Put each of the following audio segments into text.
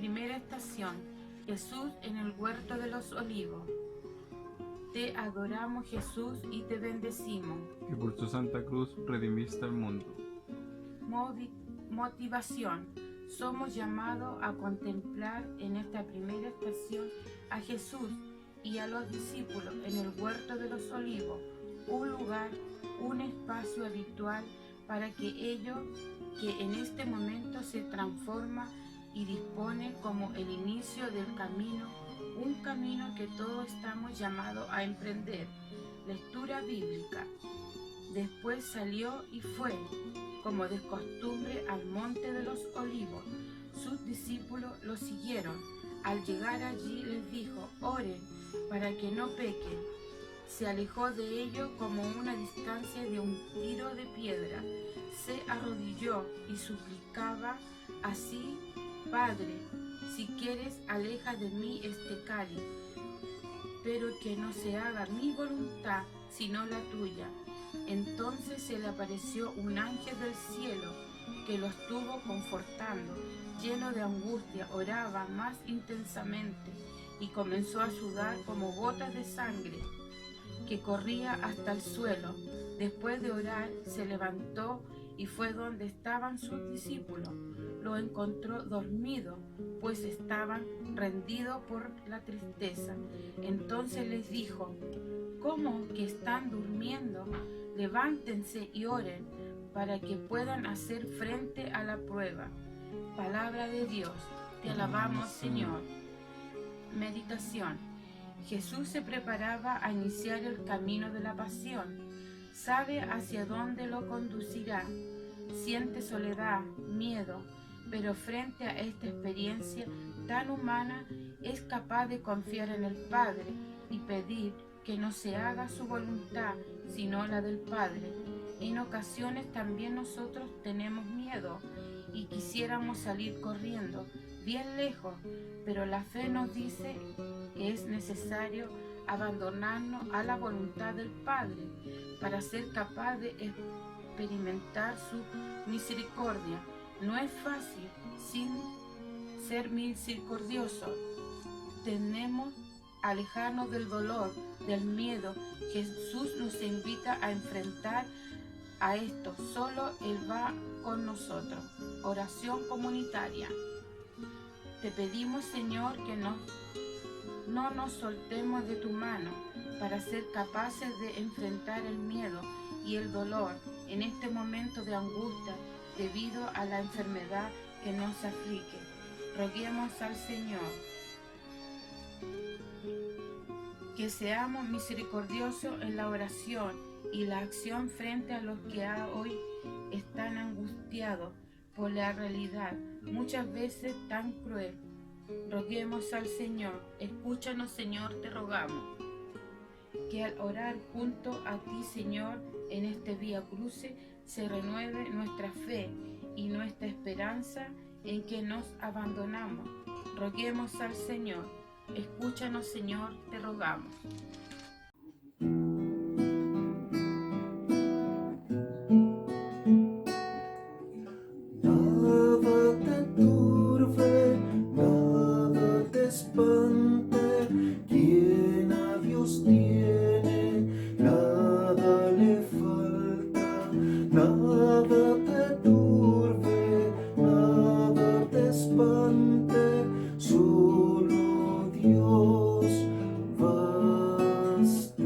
primera estación, Jesús en el huerto de los olivos. Te adoramos, Jesús, y te bendecimos. Que por tu santa cruz redimiste al mundo. Motivación. Somos llamados a contemplar en esta primera estación a Jesús y a los discípulos en el huerto de los olivos, un lugar, un espacio habitual para que ellos, que en este momento se transforma y dispone como el inicio del camino, un camino que todos estamos llamados a emprender. Lectura bíblica. Después salió y fue, como de costumbre, al monte de los olivos. Sus discípulos lo siguieron. Al llegar allí les dijo: oren para que no pequen. Se alejó de ellos como una distancia de un tiro de piedra. Se arrodilló y suplicaba así: Padre, si quieres, aleja de mí este cáliz, pero que no se haga mi voluntad, sino la tuya. Entonces se le apareció un ángel del cielo que lo estuvo confortando. Lleno de angustia, oraba más intensamente y comenzó a sudar como gotas de sangre que corría hasta el suelo. Después de orar, se levantó y fue donde estaban sus discípulos. Lo encontró dormido, pues estaban rendidos por la tristeza. Entonces les dijo: ¿cómo que están durmiendo? Levántense y oren para que puedan hacer frente a la prueba. Palabra de Dios, te alabamos, Señor. Meditación. Jesús se preparaba a iniciar el camino de la pasión. Sabe hacia dónde lo conducirá. Siente soledad, miedo, pero frente a esta experiencia tan humana es capaz de confiar en el Padre y pedir que no se haga su voluntad, sino la del Padre. En ocasiones también nosotros tenemos miedo y quisiéramos salir corriendo bien lejos, pero la fe nos dice que es necesario abandonarnos a la voluntad del Padre para ser capaz de experimentar su misericordia. No es fácil sin ser misericordioso. Tenemos que alejarnos del dolor, del miedo. Jesús nos invita a enfrentar a esto. Solo Él va con nosotros. Oración comunitaria. Te pedimos, Señor, que no nos soltemos de tu mano para ser capaces de enfrentar el miedo y el dolor en este momento de angustia debido a la enfermedad que nos aflige. Roguemos al Señor que seamos misericordiosos en la oración y la acción frente a los que hoy están angustiados por la realidad, muchas veces tan cruel. Roguemos al Señor. Escúchanos, Señor, te rogamos. Que al orar junto a ti, Señor, en este Vía Crucis, se renueve nuestra fe y nuestra esperanza en que nos abandonamos. Roguemos al Señor. Escúchanos, Señor, te rogamos. Nada te turbe, nada te espante, quien a Dios tiene, nada le falta. Nada te turbe, nada te espante, solo Dios basta.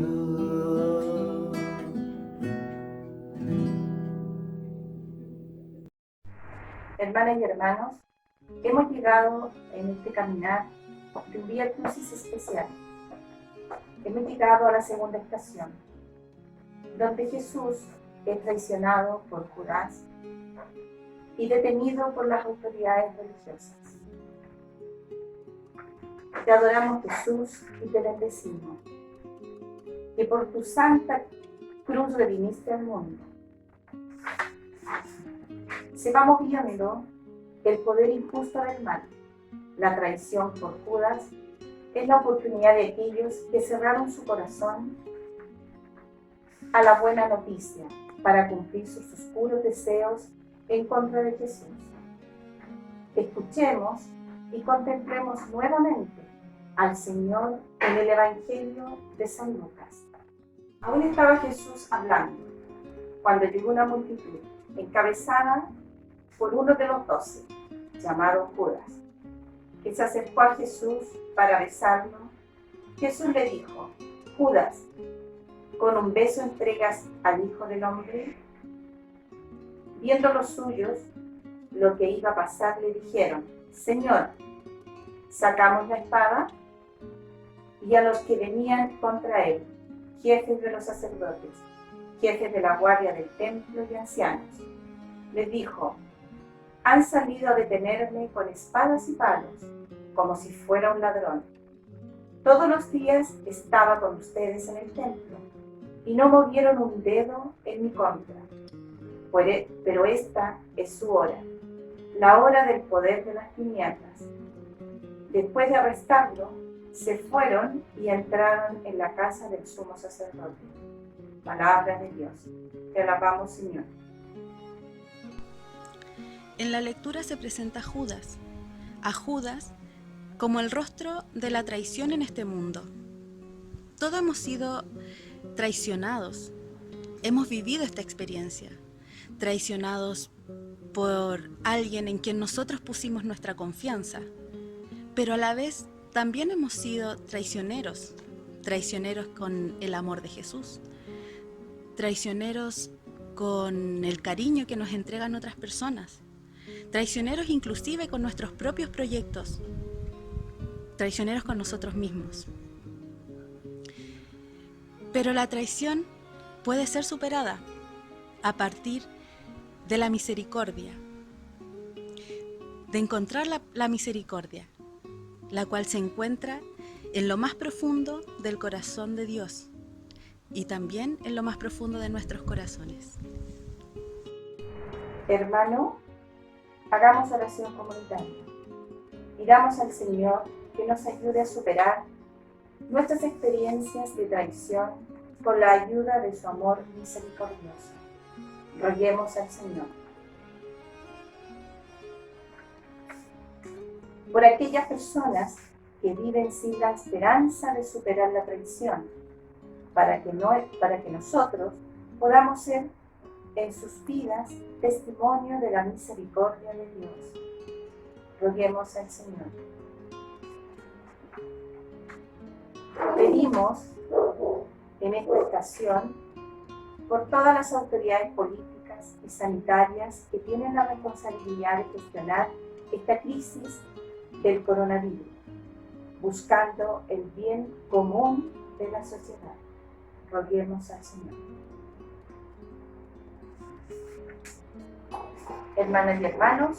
Hermanas y hermanos, hemos llegado en este caminar de un Vía Crucis especial. Hemos llegado a la segunda estación, donde Jesús es traicionado por Judas y detenido por las autoridades religiosas. Te adoramos, Jesús, y te bendecimos, que por tu santa cruz redimiste al mundo. Sepamos viendo el poder injusto del mal. La traición por Judas es la oportunidad de aquellos que cerraron su corazón a la buena noticia para cumplir sus oscuros deseos en contra de Jesús. Escuchemos y contemplemos nuevamente al Señor en el Evangelio de San Lucas. Aún estaba Jesús hablando cuando llegó una multitud encabezada por uno de los 12, llamado Judas, que se acercó a Jesús para besarlo. Jesús le dijo: Judas, ¿con un beso entregas al Hijo del Hombre? Viendo los suyos lo que iba a pasar, le dijeron: Señor, ¿sacamos la espada? Y a los que venían contra él, jefes de los sacerdotes, jefes de la guardia del templo y ancianos, les dijo: han salido a detenerme con espadas y palos, como si fuera un ladrón. Todos los días estaba con ustedes en el templo, y no movieron un dedo en mi contra. Pero esta es su hora, la hora del poder de las tinieblas. Después de arrestarlo, se fueron y entraron en la casa del sumo sacerdote. Palabra de Dios. Te alabamos, Señor. En la lectura se presenta a Judas como el rostro de la traición en este mundo. Todos hemos sido traicionados, hemos vivido esta experiencia, traicionados por alguien en quien nosotros pusimos nuestra confianza, pero a la vez también hemos sido traicioneros con el amor de Jesús, traicioneros con el cariño que nos entregan otras personas, traicioneros inclusive con nuestros propios proyectos, traicioneros con nosotros mismos. Pero la traición puede ser superada a partir de la misericordia, de encontrar la misericordia, la cual se encuentra en lo más profundo del corazón de Dios y también en lo más profundo de nuestros corazones. Hermano, hagamos oración comunitaria. Pidamos al Señor que nos ayude a superar nuestras experiencias de traición con la ayuda de su amor misericordioso. Roguemos al Señor. Por aquellas personas que viven sin la esperanza de superar la traición, para que nosotros podamos ser en sus vidas testimonio de la misericordia de Dios. Roguemos al Señor. Pedimos en esta ocasión por todas las autoridades políticas y sanitarias que tienen la responsabilidad de gestionar esta crisis del coronavirus, buscando el bien común de la sociedad. Roguemos al Señor. Hermanas y hermanos,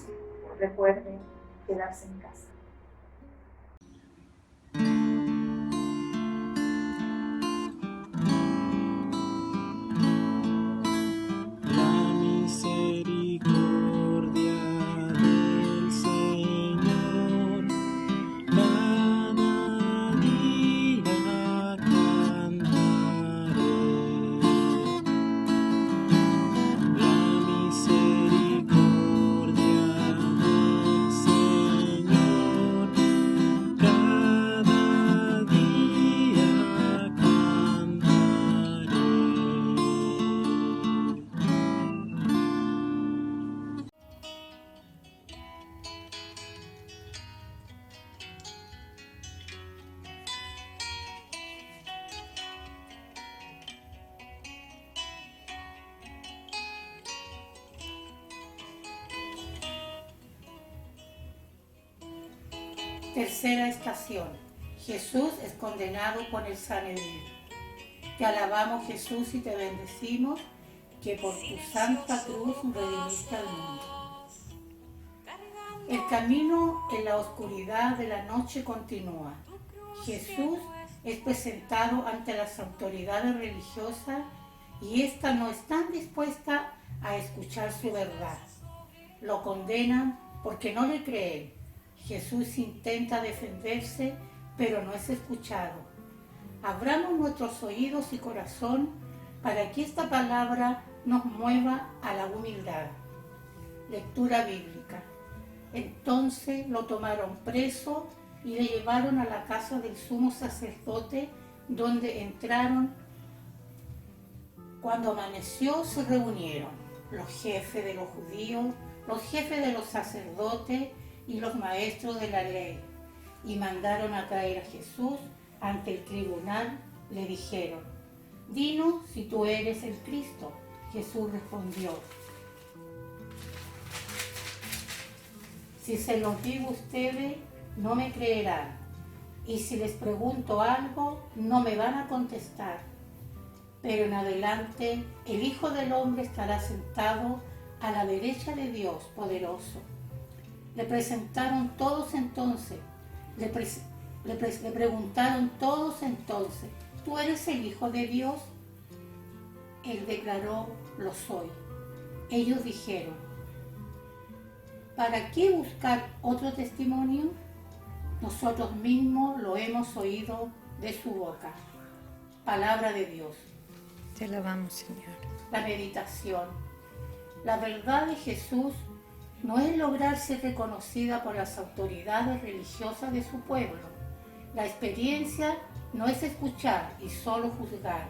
recuerden quedarse en casa. Tercera estación. Jesús es condenado por el Sanedrín. Te alabamos, Jesús, y te bendecimos, que por tu santa cruz redimiste al mundo. El camino en la oscuridad de la noche continúa. Jesús es presentado ante las autoridades religiosas y éstas no están dispuestas a escuchar su verdad. Lo condenan porque no le creen. Jesús intenta defenderse, pero no es escuchado. Abramos nuestros oídos y corazón para que esta palabra nos mueva a la humildad. Lectura bíblica. Entonces lo tomaron preso y le llevaron a la casa del sumo sacerdote, donde entraron. Cuando amaneció se reunieron los jefes de los judíos, los jefes de los sacerdotes y los maestros de la ley, y mandaron a traer a Jesús ante el tribunal. Le dijeron: «Dinos si tú eres el Cristo». Jesús respondió: «Si se los digo a ustedes, no me creerán, y si les pregunto algo, no me van a contestar. Pero en adelante el Hijo del Hombre estará sentado a la derecha de Dios Poderoso». Le preguntaron todos entonces: «¿Tú eres el Hijo de Dios?». Él declaró: «Lo soy». Ellos dijeron: «¿Para qué buscar otro testimonio? Nosotros mismos lo hemos oído de su boca». Palabra de Dios. Te alabamos, Señor. La meditación. La verdad de Jesús no es lograr ser reconocida por las autoridades religiosas de su pueblo. La experiencia no es escuchar y solo juzgar.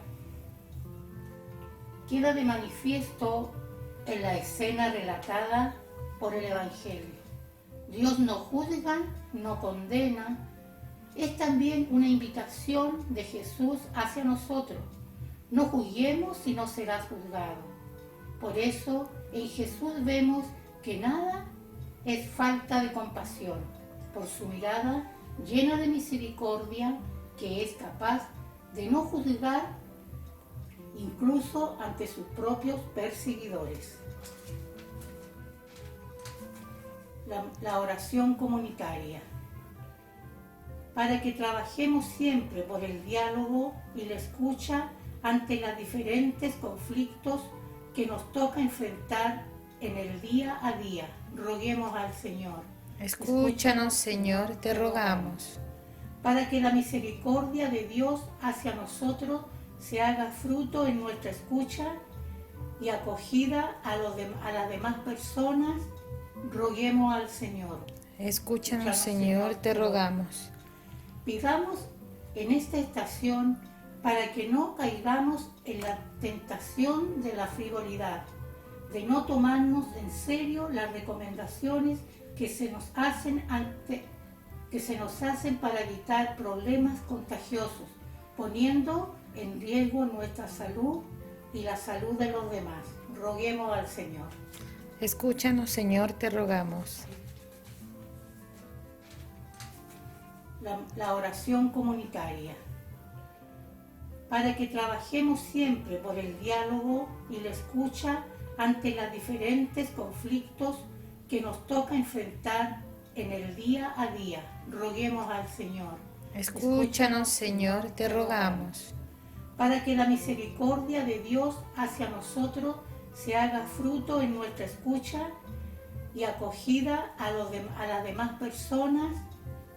Queda de manifiesto en la escena relatada por el Evangelio. Dios no juzga, no condena. Es también una invitación de Jesús hacia nosotros. No juzguemos y no serás juzgado. Por eso en Jesús vemos que nada es falta de compasión, por su mirada llena de misericordia, que es capaz de no juzgar incluso ante sus propios perseguidores. La oración comunitaria. Para que trabajemos siempre por el diálogo y la escucha ante los diferentes conflictos que nos toca enfrentar en el día a día, roguemos al Señor. Escúchanos, Señor, te rogamos. Para que la misericordia de Dios hacia nosotros se haga fruto en nuestra escucha y acogida a las demás personas, roguemos al Señor. Escúchanos, Señor, te rogamos. Pidamos en esta estación para que no caigamos en la tentación de la frivolidad, de no tomarnos en serio las recomendaciones que se nos hacen para evitar problemas contagiosos, poniendo en riesgo nuestra salud y la salud de los demás. Roguemos al Señor. Escúchanos, Señor, te rogamos. La oración comunitaria. Para que trabajemos siempre por el diálogo y la escucha ante los diferentes conflictos que nos toca enfrentar en el día a día, roguemos al Señor. Escúchanos, Señor, te rogamos. Para que la misericordia de Dios hacia nosotros se haga fruto en nuestra escucha y acogida a las demás personas,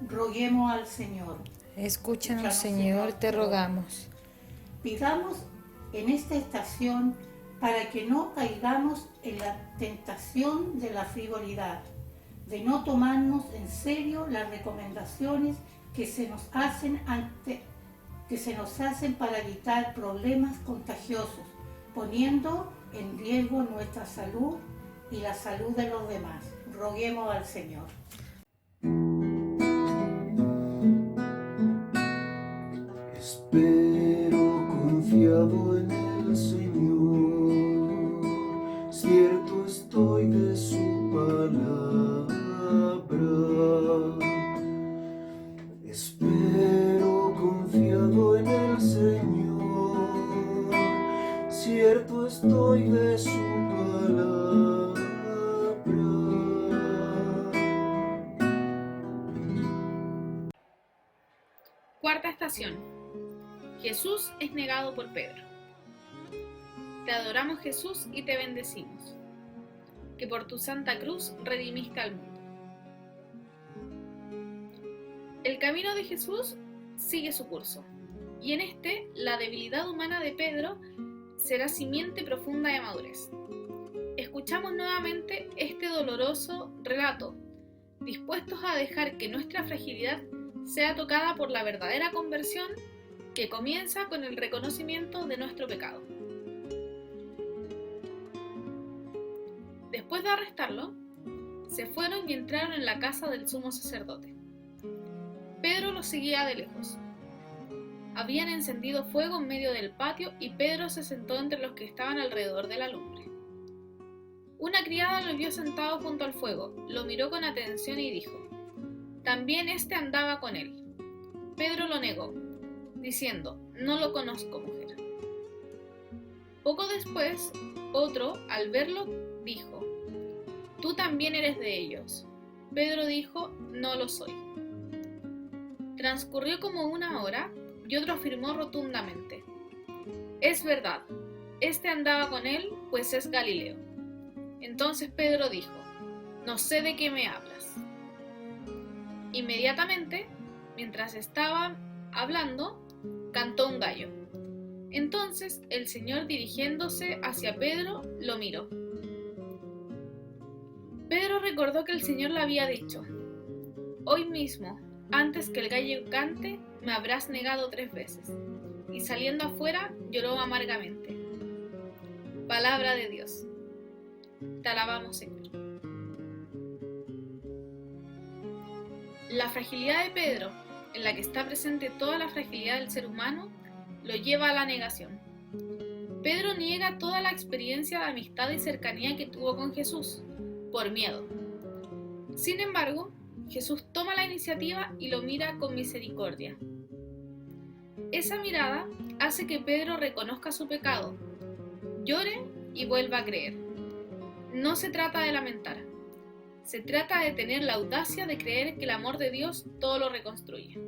roguemos al Señor. Escúchanos, Señor, te rogamos. Pidamos en esta estación para que no caigamos en la tentación de la frivolidad, de no tomarnos en serio las recomendaciones que se nos hacen para evitar problemas contagiosos, poniendo en riesgo nuestra salud y la salud de los demás. Roguemos al Señor. Espero confiado en el Señor, cierto estoy de su palabra. Espero confiado en el Señor, cierto estoy de su palabra. Cuarta estación. Jesús es negado por Pedro. Te adoramos, Jesús, y te bendecimos, que por tu santa cruz redimiste al mundo. El camino de Jesús sigue su curso, y en este, la debilidad humana de Pedro será simiente profunda de madurez. Escuchamos nuevamente este doloroso relato dispuestos a dejar que nuestra fragilidad sea tocada por la verdadera conversión que comienza con el reconocimiento de nuestro pecado. Después de arrestarlo, se fueron y entraron en la casa del sumo sacerdote. Pedro los seguía de lejos. Habían encendido fuego en medio del patio y Pedro se sentó entre los que estaban alrededor de la lumbre. Una criada lo vio sentado junto al fuego, lo miró con atención y dijo: «También éste andaba con él». Pedro lo negó, diciendo: «No lo conozco, mujer». Poco después, otro, al verlo, dijo: «Tú también eres de ellos». Pedro dijo: «No lo soy». Transcurrió como una hora y otro afirmó rotundamente: «Es verdad, este andaba con él, pues es Galileo». Entonces Pedro dijo: «No sé de qué me hablas». Inmediatamente, mientras estaban hablando, cantó un gallo. Entonces el Señor, dirigiéndose hacia Pedro, lo miró. Pedro recordó que el Señor le había dicho: «Hoy mismo, antes que el gallo cante, me habrás negado 3 veces». Y saliendo afuera, lloró amargamente. Palabra de Dios. Te alabamos, Señor. La fragilidad de Pedro, en la que está presente toda la fragilidad del ser humano, lo lleva a la negación. Pedro niega toda la experiencia de amistad y cercanía que tuvo con Jesús, por miedo. Sin embargo, Jesús toma la iniciativa y lo mira con misericordia. Esa mirada hace que Pedro reconozca su pecado, llore y vuelva a creer. No se trata de lamentar, se trata de tener la audacia de creer que el amor de Dios todo lo reconstruye.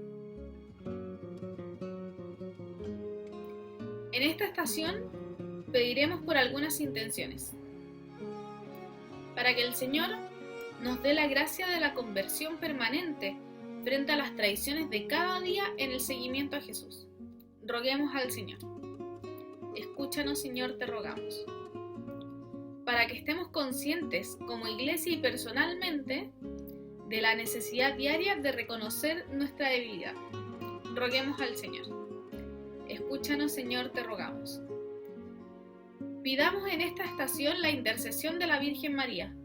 En esta estación pediremos por algunas intenciones, para que el Señor nos dé la gracia de la conversión permanente frente a las traiciones de cada día en el seguimiento a Jesús. Roguemos al Señor. Escúchanos, Señor, te rogamos. Para que estemos conscientes como iglesia y personalmente de la necesidad diaria de reconocer nuestra debilidad. Roguemos al Señor. Escúchanos, Señor, te rogamos. Pidamos en esta estación la intercesión de la Virgen María,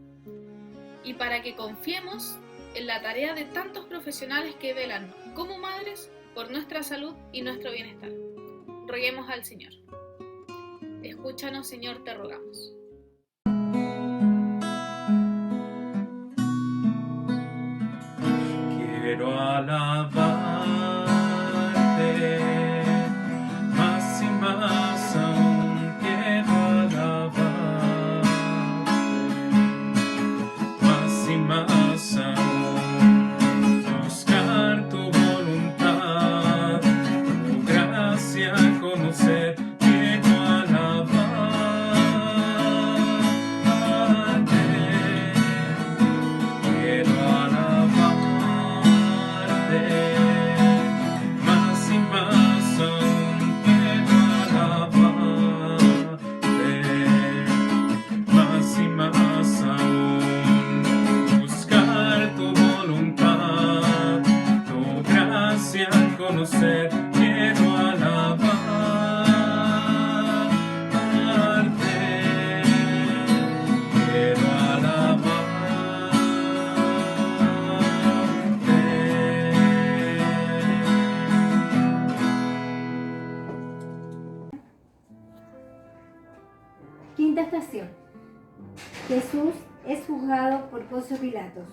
y para que confiemos en la tarea de tantos profesionales que velan como madres por nuestra salud y nuestro bienestar. Roguemos al Señor. Escúchanos, Señor, te rogamos. Quiero alabarte más y más aún, quiero alabarte más y más aún, buscar tu voluntad, tu gracia conocer, quiero alabarte, quiero alabarte más y más aún, quiero alabarte más y más aún, buscar tu voluntad, tu gracia conocer, quiero alabarte, quiero alabarte. Quinta estación. Jesús es juzgado por Poncio Pilatos.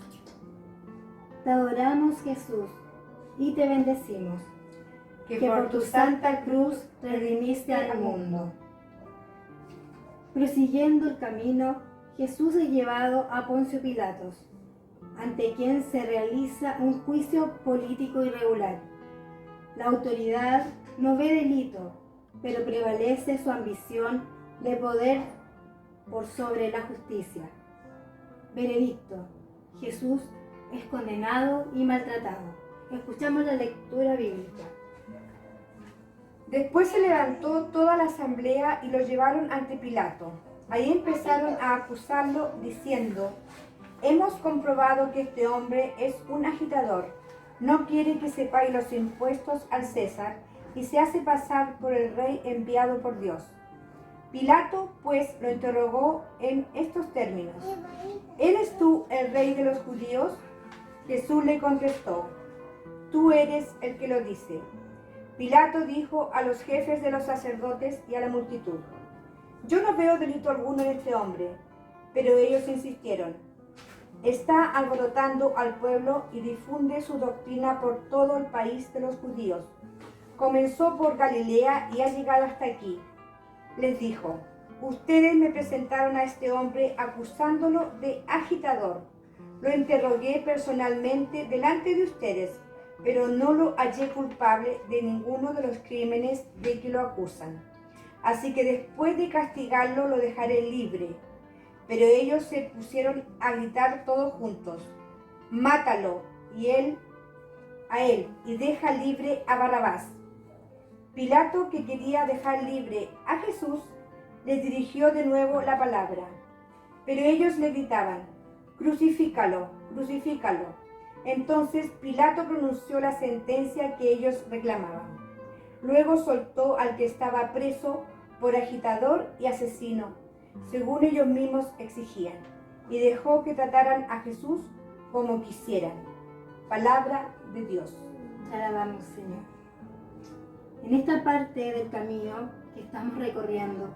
Te adoramos, Jesús, y te bendecimos, que por tu santa cruz redimiste al mundo. Prosiguiendo el camino, Jesús es llevado a Poncio Pilatos, ante quien se realiza un juicio político irregular. La autoridad no ve delito, pero prevalece su ambición de poder por sobre la justicia. Veredicto: Jesús es condenado y maltratado. Escuchamos la lectura bíblica. Después se levantó toda la asamblea y lo llevaron ante Pilato. Ahí empezaron a acusarlo diciendo: hemos comprobado que este hombre es un agitador. No quiere que se paguen los impuestos al César y se hace pasar por el rey enviado por Dios. Pilato, pues, lo interrogó en estos términos: ¿Eres tú el rey de los judíos? Jesús le contestó: Tú eres el que lo dice. Pilato dijo a los jefes de los sacerdotes y a la multitud: Yo no veo delito alguno en este hombre. Pero ellos insistieron: Está alborotando al pueblo y difunde su doctrina por todo el país de los judíos. Comenzó por Galilea y ha llegado hasta aquí. Les dijo: Ustedes me presentaron a este hombre acusándolo de agitador. Lo interrogué personalmente delante de ustedes, pero no lo hallé culpable de ninguno de los crímenes de que lo acusan. Así que después de castigarlo lo dejaré libre. Pero ellos se pusieron a gritar todos juntos: Mátalo a él y deja libre a Barrabás. Pilato, que quería dejar libre a Jesús, les dirigió de nuevo la palabra. Pero ellos le gritaban: Crucifícalo, crucifícalo. Entonces Pilato pronunció la sentencia que ellos reclamaban. Luego soltó al que estaba preso por agitador y asesino, según ellos mismos exigían, y dejó que trataran a Jesús como quisieran. Palabra de Dios. Te alabamos, Señor. En esta parte del camino que estamos recorriendo,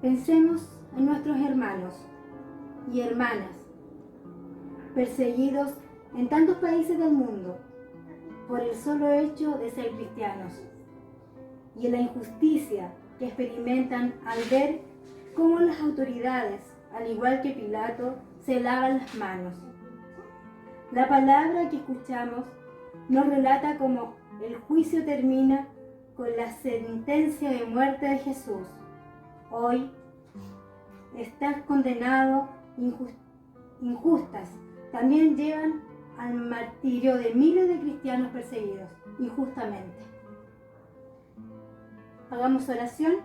pensemos en nuestros hermanos y hermanas perseguidos en tantos países del mundo por el solo hecho de ser cristianos, y en la injusticia que experimentan al ver cómo las autoridades, al igual que Pilato, se lavan las manos. La palabra que escuchamos nos relata cómo el juicio termina con la sentencia de muerte de Jesús. Hoy estás condenado. Injustas también llevan al martirio de miles de cristianos perseguidos injustamente. Hagamos oración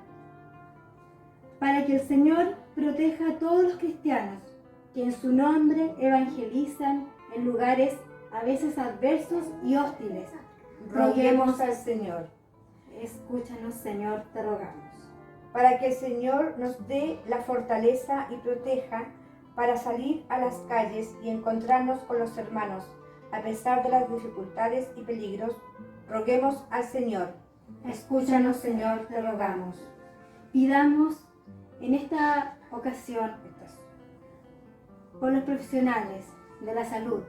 para que el Señor proteja a todos los cristianos que en su nombre evangelizan en lugares a veces adversos y hostiles. Roguemos al Señor. Escúchanos, Señor, te rogamos. Para que el Señor nos dé la fortaleza y proteja para salir a las calles y encontrarnos con los hermanos, a pesar de las dificultades y peligros. Roguemos al Señor. Escúchanos, Señor, te rogamos. Pidamos en esta ocasión por los profesionales de la salud,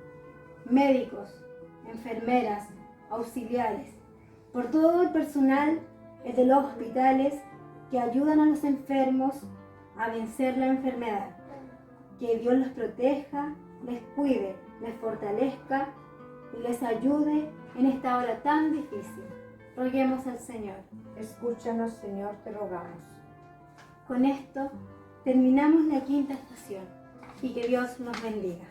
médicos, enfermeras, auxiliares, por todo el personal de los hospitales que ayudan a los enfermos a vencer la enfermedad. Que Dios los proteja, les cuide, les fortalezca y les ayude en esta hora tan difícil. Roguemos al Señor. Escúchanos, Señor, te rogamos. Con esto terminamos la quinta estación y que Dios nos bendiga.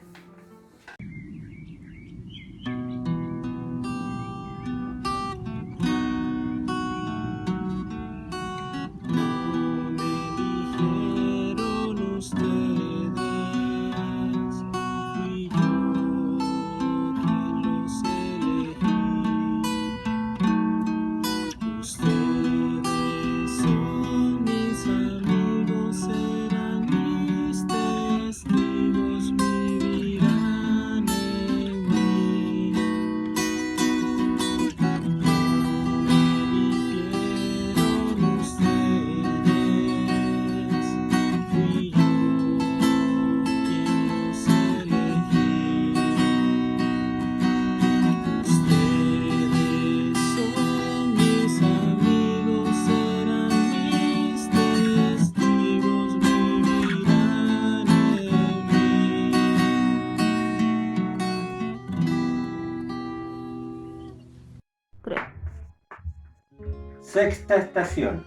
Sexta estación.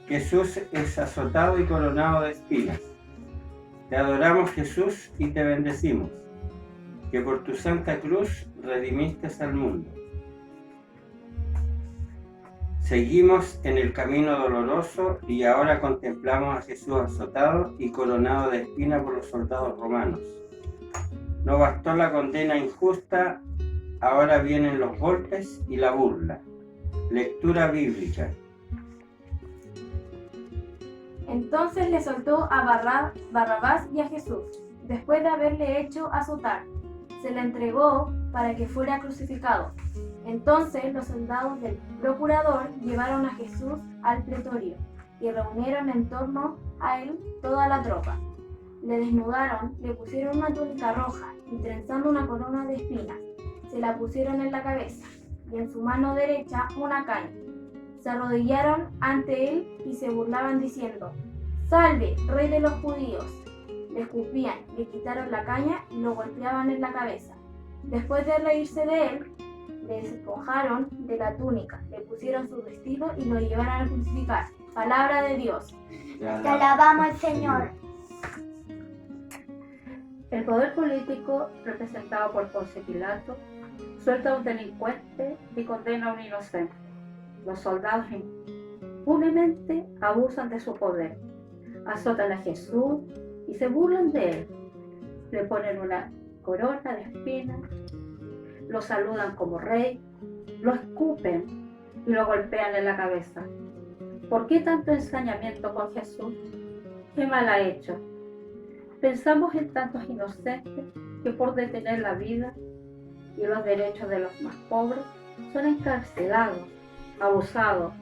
Jesús es azotado y coronado de espinas. Te adoramos, Jesús, y te bendecimos, que por tu santa cruz redimiste al mundo. Seguimos en el camino doloroso y ahora contemplamos a Jesús azotado y coronado de espinas por los soldados romanos. No bastó la condena injusta, ahora vienen los golpes y la burla. Lectura bíblica. Entonces le soltó a Barrabás y a Jesús, después de haberle hecho azotar. Se le entregó para que fuera crucificado. Entonces los soldados del procurador llevaron a Jesús al pretorio y reunieron en torno a él toda la tropa. Le desnudaron, le pusieron una túnica roja y trenzando una corona de espinas, se la pusieron en la cabeza y en su mano derecha una caña. Se arrodillaron ante él y se burlaban diciendo: «¡Salve, rey de los judíos!». Le escupían, le quitaron la caña y lo golpeaban en la cabeza. Después de reírse de él, le despojaron de la túnica, le pusieron su vestido y lo llevaron a crucificar. Palabra de Dios. Te alabamos, Señor. El poder político, representado por Poncio Pilato, suelta a un delincuente y condena a un inocente. Los soldados impunemente abusan de su poder, azotan a Jesús y se burlan de él. Le ponen una corona de espinas, lo saludan como rey, lo escupen y lo golpean en la cabeza. ¿Por qué tanto ensañamiento con Jesús? ¿Qué mal ha hecho? Pensamos en tantos inocentes que por detener la vida y los derechos de los más pobres son encarcelados, abusados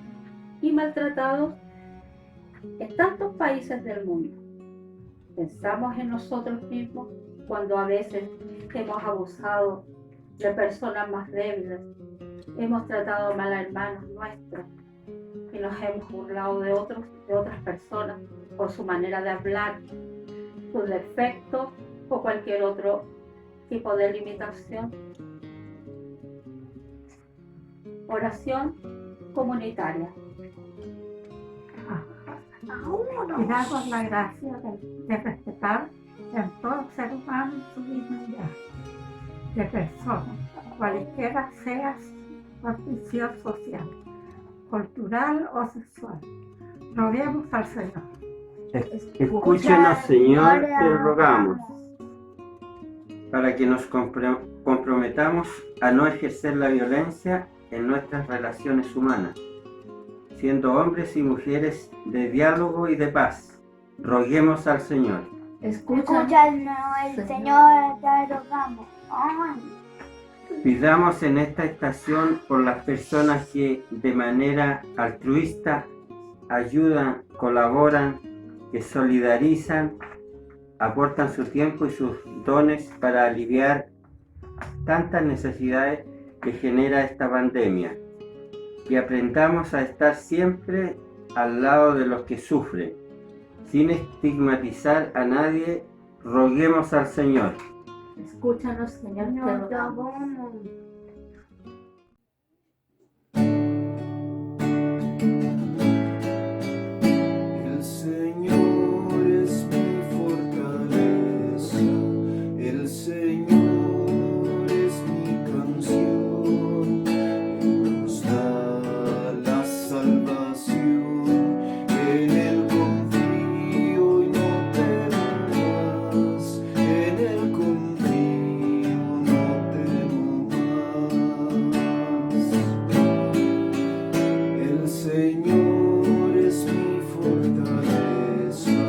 y maltratados en tantos países del mundo. Pensamos en nosotros mismos cuando a veces hemos abusado de personas más débiles, hemos tratado mal a hermanos nuestros y nos hemos burlado de otras personas por su manera de hablar, sus defectos o cualquier otro tipo de limitación. Oración comunitaria. Y damos la gracia de respetar en todo ser humano su dignidad de persona, cualquiera sea su condición social, cultural o sexual. Roguemos al Señor. Escúchanos, Señor, te rogamos, para que nos comprometamos a no ejercer la violencia en nuestras relaciones humanas, siendo hombres y mujeres de diálogo y de paz. Roguemos al Señor. Escúchanos, Señor, te rogamos. Pidamos en esta estación por las personas que de manera altruista ayudan, colaboran, que solidarizan, aportan su tiempo y sus dones para aliviar tantas necesidades que genera esta pandemia. Que aprendamos a estar siempre al lado de los que sufren, sin estigmatizar a nadie. Roguemos al Señor. Escúchanos, Señor, te rogamos. El Señor es mi fortaleza, el Señor es mi canción, Él nos da la salvación, en Él confío y no temo más, en Él confío, no temo más. El Señor es mi fortaleza,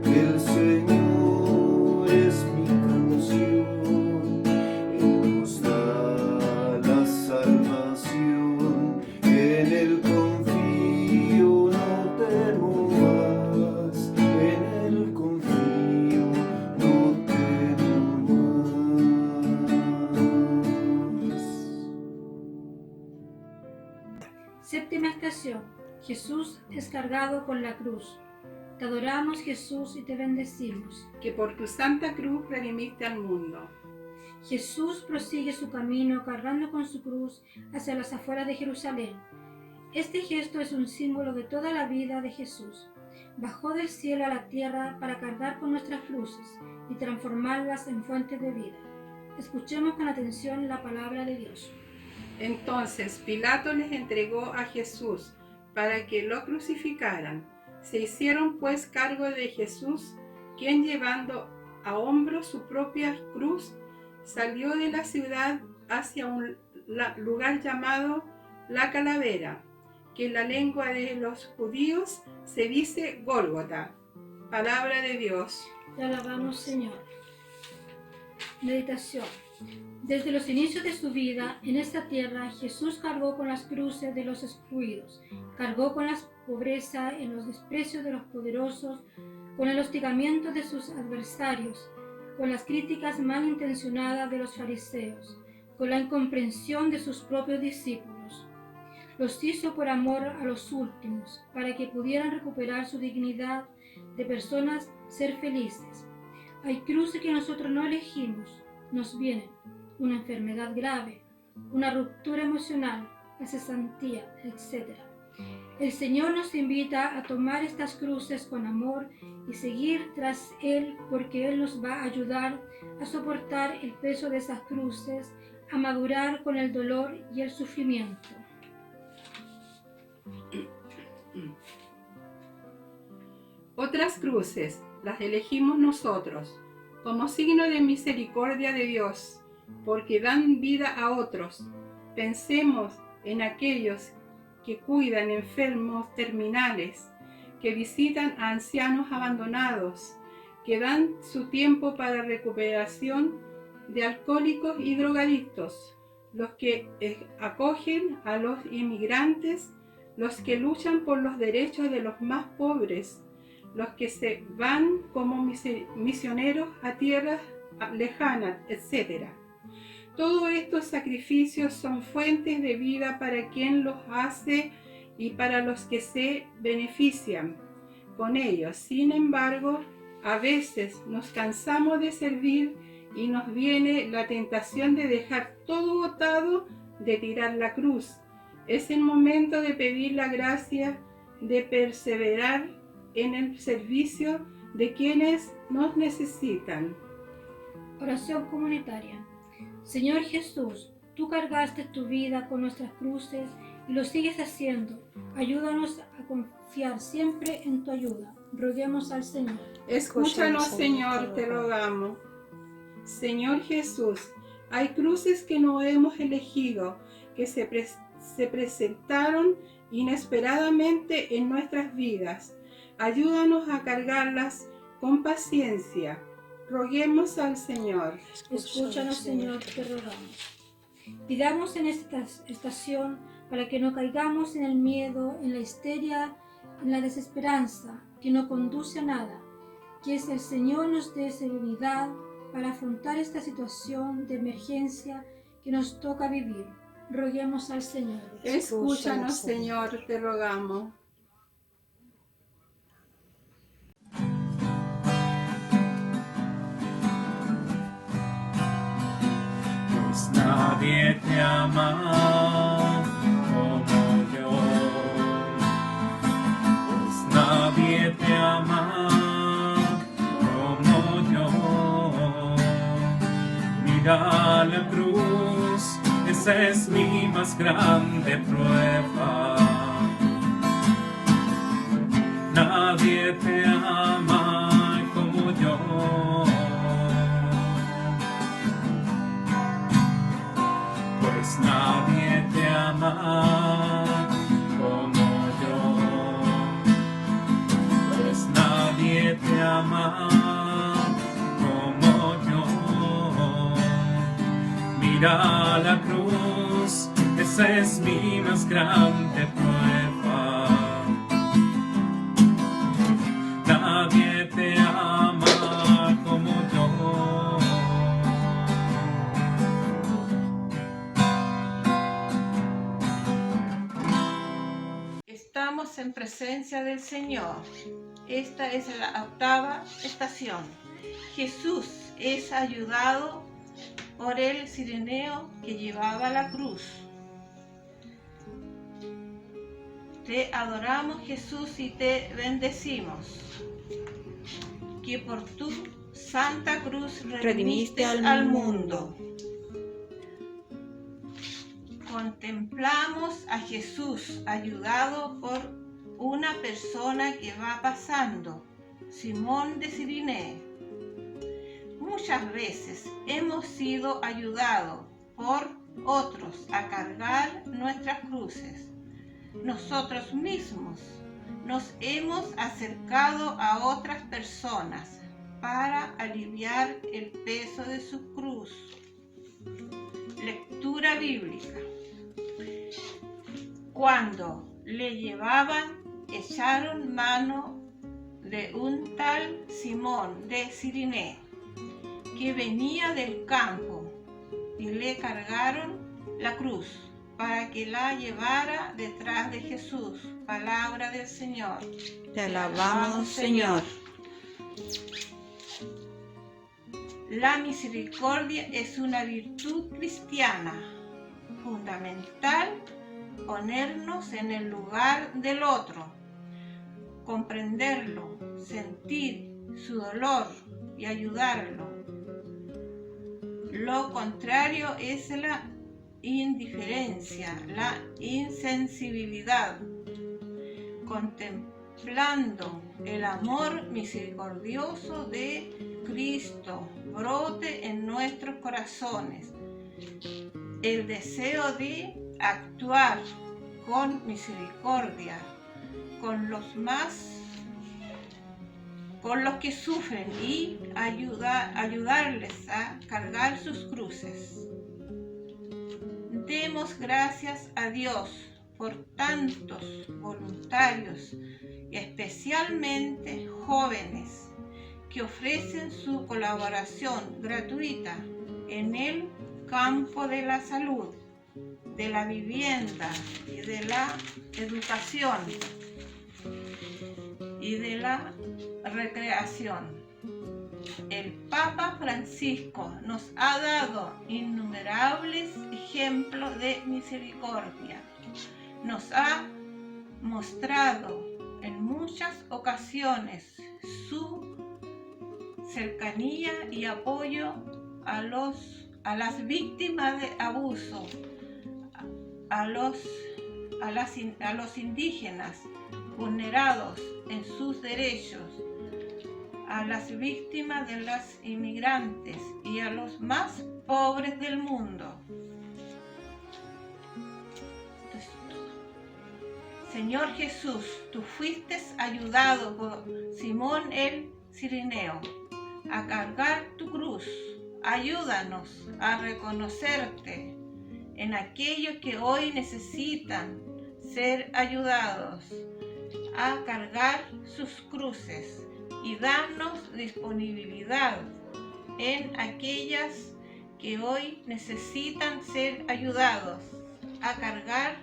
el Señor es mi canción, Él nos da la salvación, en Él confío, no temo más, en Él confío, no temo más. Séptima estación. Jesús es cargado con la cruz. Te adoramos, Jesús, y te bendecimos. Que por tu santa cruz redimiste al mundo. Jesús prosigue su camino cargando con su cruz hacia las afueras de Jerusalén. Este gesto es un símbolo de toda la vida de Jesús. Bajó del cielo a la tierra para cargar con nuestras cruces y transformarlas en fuentes de vida. Escuchemos con atención la palabra de Dios. Entonces Pilato les entregó a Jesús para que lo crucificaran. Se hicieron pues cargo de Jesús, quien llevando a hombros su propia cruz, salió de la ciudad hacia un lugar llamado La Calavera, que en la lengua de los judíos se dice Gólgota. Palabra de Dios. Te alabamos, Señor. Meditación. Desde los inicios de su vida en esta tierra, Jesús cargó con las cruces de los excluidos, cargó con la pobreza, en los desprecios de los poderosos, con el hostigamiento de sus adversarios, con las críticas malintencionadas de los fariseos, con la incomprensión de sus propios discípulos. Los hizo por amor a los últimos, para que pudieran recuperar su dignidad de personas, ser felices. Hay cruces que nosotros no elegimos, nos vienen: una enfermedad grave, una ruptura emocional, la cesantía, etc. El Señor nos invita a tomar estas cruces con amor y seguir tras Él, porque Él nos va a ayudar a soportar el peso de esas cruces, a madurar con el dolor y el sufrimiento. Otras cruces las elegimos nosotros como signo de misericordia de Dios, porque dan vida a otros. Pensemos en aquellos que cuidan enfermos terminales, que visitan a ancianos abandonados, que dan su tiempo para recuperación de alcohólicos y drogadictos, los que acogen a los inmigrantes, los que luchan por los derechos de los más pobres, los que se van como misioneros a tierras lejanas, etc. Todos estos sacrificios son fuentes de vida para quien los hace y para los que se benefician con ellos. Sin embargo, a veces nos cansamos de servir y nos viene la tentación de dejar todo botado, de tirar la cruz. Es el momento de pedir la gracia de perseverar en el servicio de quienes nos necesitan. Oración comunitaria. Señor Jesús, tú cargaste tu vida con nuestras cruces y lo sigues haciendo. Ayúdanos a confiar siempre en tu ayuda. Roguemos al Señor. Escúchanos, Señor, te rogamos. Señor Jesús, hay cruces que no hemos elegido, que se presentaron inesperadamente en nuestras vidas. Ayúdanos a cargarlas con paciencia. Roguemos al Señor. Escúchanos, Señor, te rogamos. Pidamos en esta estación para que no caigamos en el miedo, en la histeria, en la desesperanza, que no conduce a nada. Que el Señor nos dé serenidad para afrontar esta situación de emergencia que nos toca vivir. Roguemos al Señor. Escúchanos, Señor, te rogamos. Pues nadie te ama como yo, pues nadie te ama como yo. Mira la cruz, esa es mi más grande prueba. Nadie te ama como yo. Pues nadie te ama como yo, pues nadie te ama como yo. Mira la cruz, esa es mi más grande prueba. Nadie te ama como yo. Estamos en presencia del Señor. Esta es la octava estación. Jesús es ayudado por el cireneo que llevaba la cruz. Te adoramos, Jesús, y te bendecimos, que por tu santa cruz redimiste al mundo. Contemplamos a Jesús ayudado por una persona que va pasando, Simón de Cirene. muchas veces hemos sido ayudados por otros a cargar nuestras cruces. Nosotros mismos nos hemos acercado a otras personas para aliviar el peso de su cruz. Lectura bíblica. Cuando le llevaban, echaron mano de un tal Simón de Cirené, que venía del campo, y le cargaron la cruz para que la llevara detrás de Jesús. Palabra del Señor. Te alabamos, Señor. La misericordia es una virtud cristiana fundamental. Ponernos en el lugar del otro, comprenderlo, sentir su dolor y ayudarlo. Lo contrario es la indiferencia, la insensibilidad. Contemplando el amor misericordioso de Cristo, brote en nuestros corazones el deseo de actuar con misericordia con los que sufren y ayudarles a cargar sus cruces. Demos gracias a Dios por tantos voluntarios y especialmente jóvenes que ofrecen su colaboración gratuita en el campo de la salud, de la vivienda y de la educación y de la recreación. El Papa Francisco nos ha dado innumerables ejemplos de misericordia. Nos ha mostrado en muchas ocasiones su cercanía y apoyo a las víctimas de abuso, a los indígenas vulnerados en sus derechos, a las víctimas de los inmigrantes y a los más pobres del mundo. Señor Jesús, tú fuiste ayudado por Simón el Cireneo a cargar tu cruz. Ayúdanos a reconocerte en aquellos que hoy necesitan ser ayudados a cargar sus cruces y danos disponibilidad en aquellas que hoy necesitan ser ayudados a cargar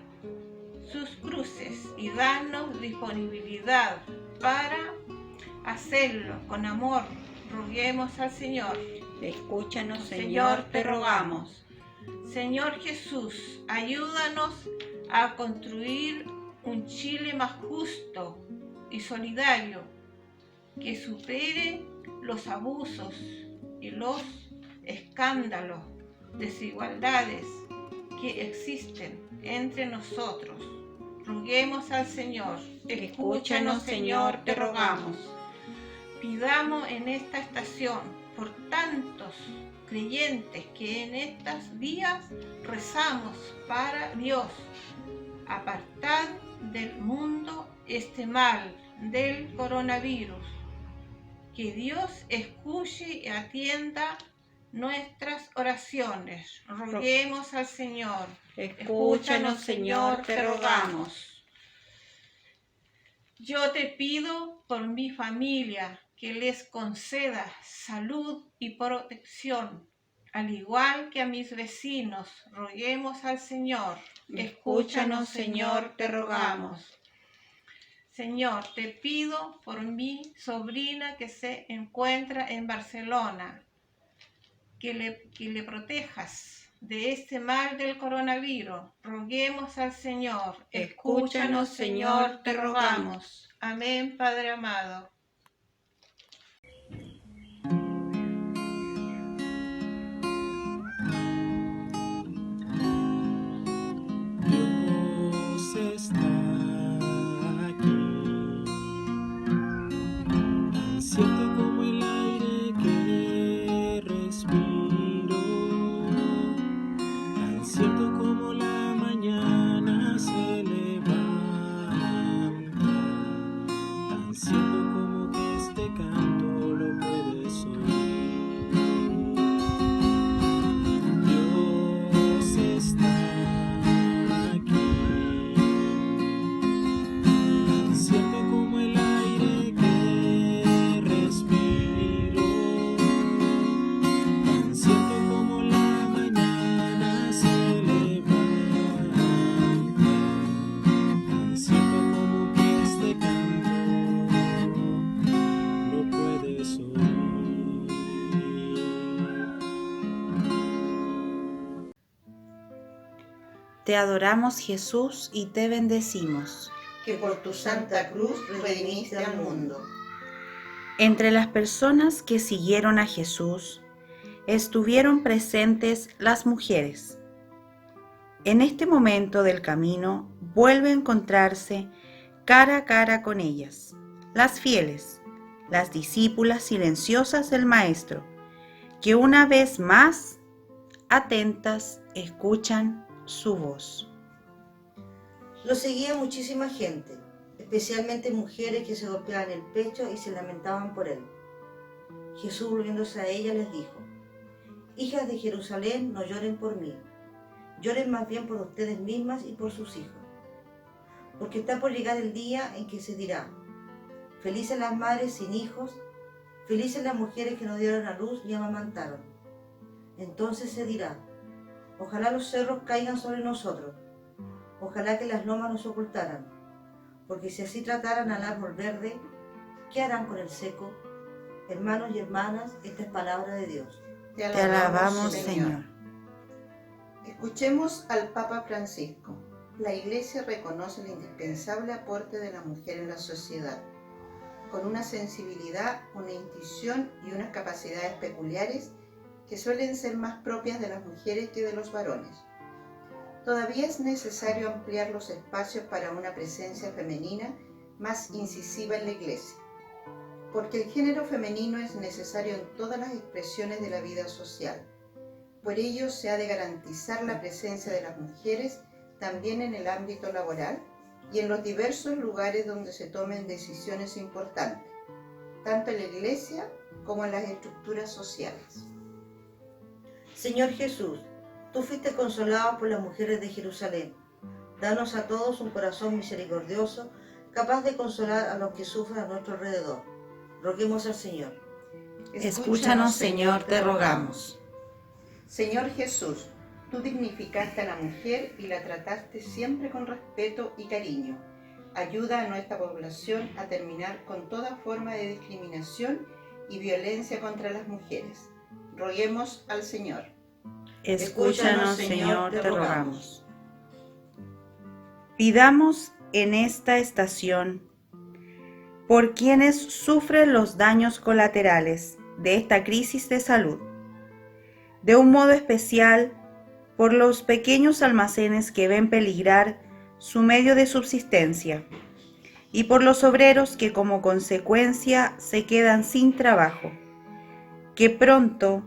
sus cruces y danos disponibilidad para hacerlo con amor. Roguemos al Señor. Escúchanos, Señor, te rogamos. Señor Jesús, ayúdanos a construir un Chile más justo y solidario, que supere los abusos y los escándalos, desigualdades que existen entre nosotros. Roguemos al Señor. Escúchanos, Señor, te rogamos. Pidamos en esta estación por tantos creyentes que en estos días rezamos para Dios. Apartad del mundo este mal del coronavirus. Que Dios escuche y atienda nuestras oraciones. Roguemos al Señor. Escúchanos, Señor, te rogamos. Yo te pido por mi familia que les conceda salud y protección, al igual que a mis vecinos. Roguemos al Señor. Escúchanos, Señor, te rogamos. Señor, te pido por mi sobrina que se encuentra en Barcelona, que le protejas de este mal del coronavirus. Roguemos al Señor. Escúchanos, Señor, te rogamos. Amén, Padre amado. Dios está aquí, tan cierto como el aire que como la mañana se levanta, tan cierto como que este canto lo puedes oír. Dios está aquí, tan cierto como el aire que respiro, tan cierto como la mañana se levanta, tan cierto como que este canto lo puedes oír. Te adoramos, Jesús, y te bendecimos. Que por tu santa cruz redimiste al mundo. Entre las personas que siguieron a Jesús estuvieron presentes las mujeres. En este momento del camino vuelve a encontrarse cara a cara con ellas, las fieles, las discípulas silenciosas del Maestro, que una vez más, atentas, escuchan su voz. Lo seguía muchísima gente, especialmente mujeres que se golpeaban el pecho y se lamentaban por él. Jesús, volviéndose a ellas, les dijo: Hijas de Jerusalén, no lloren por mí, lloren más bien por ustedes mismas y por sus hijos. Porque está por llegar el día en que se dirá: felices las madres sin hijos, felices las mujeres que no dieron a luz ni amamantaron. Entonces se dirá: ojalá los cerros caigan sobre nosotros, ojalá que las lomas nos ocultaran, porque si así trataran al árbol verde, ¿qué harán con el seco? Hermanos y hermanas, esta es palabra de Dios. Te alabamos, Señor. Escuchemos al Papa Francisco. La Iglesia reconoce el indispensable aporte de la mujer en la sociedad, con una sensibilidad, una intuición y unas capacidades peculiares que suelen ser más propias de las mujeres que de los varones. Todavía es necesario ampliar los espacios para una presencia femenina más incisiva en la Iglesia, porque el género femenino es necesario en todas las expresiones de la vida social. Por ello se ha de garantizar la presencia de las mujeres también en el ámbito laboral y en los diversos lugares donde se tomen decisiones importantes, tanto en la Iglesia como en las estructuras sociales. Señor Jesús, tú fuiste consolado por las mujeres de Jerusalén. Danos a todos un corazón misericordioso, capaz de consolar a los que sufren a nuestro alrededor. Roguemos al Señor. Escúchanos, Señor, te rogamos. Señor Jesús, tú dignificaste a la mujer y la trataste siempre con respeto y cariño. Ayuda a nuestra población a terminar con toda forma de discriminación y violencia contra las mujeres. Roguemos al Señor. Escúchanos, Señor, te rogamos. Pidamos en esta estación por quienes sufren los daños colaterales de esta crisis de salud, de un modo especial por los pequeños almacenes que ven peligrar su medio de subsistencia y por los obreros que como consecuencia se quedan sin trabajo. Que pronto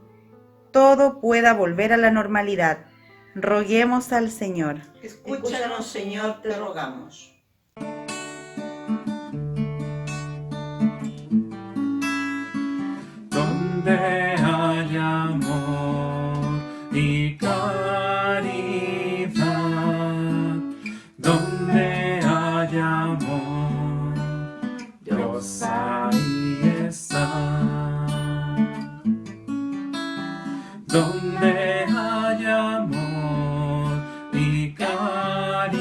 todo pueda volver a la normalidad. Roguemos al Señor. Escúchanos, Señor, te rogamos. Donde hay amor y caridad, donde hay amor, Dios ahí está. Donde hay amor y caridad,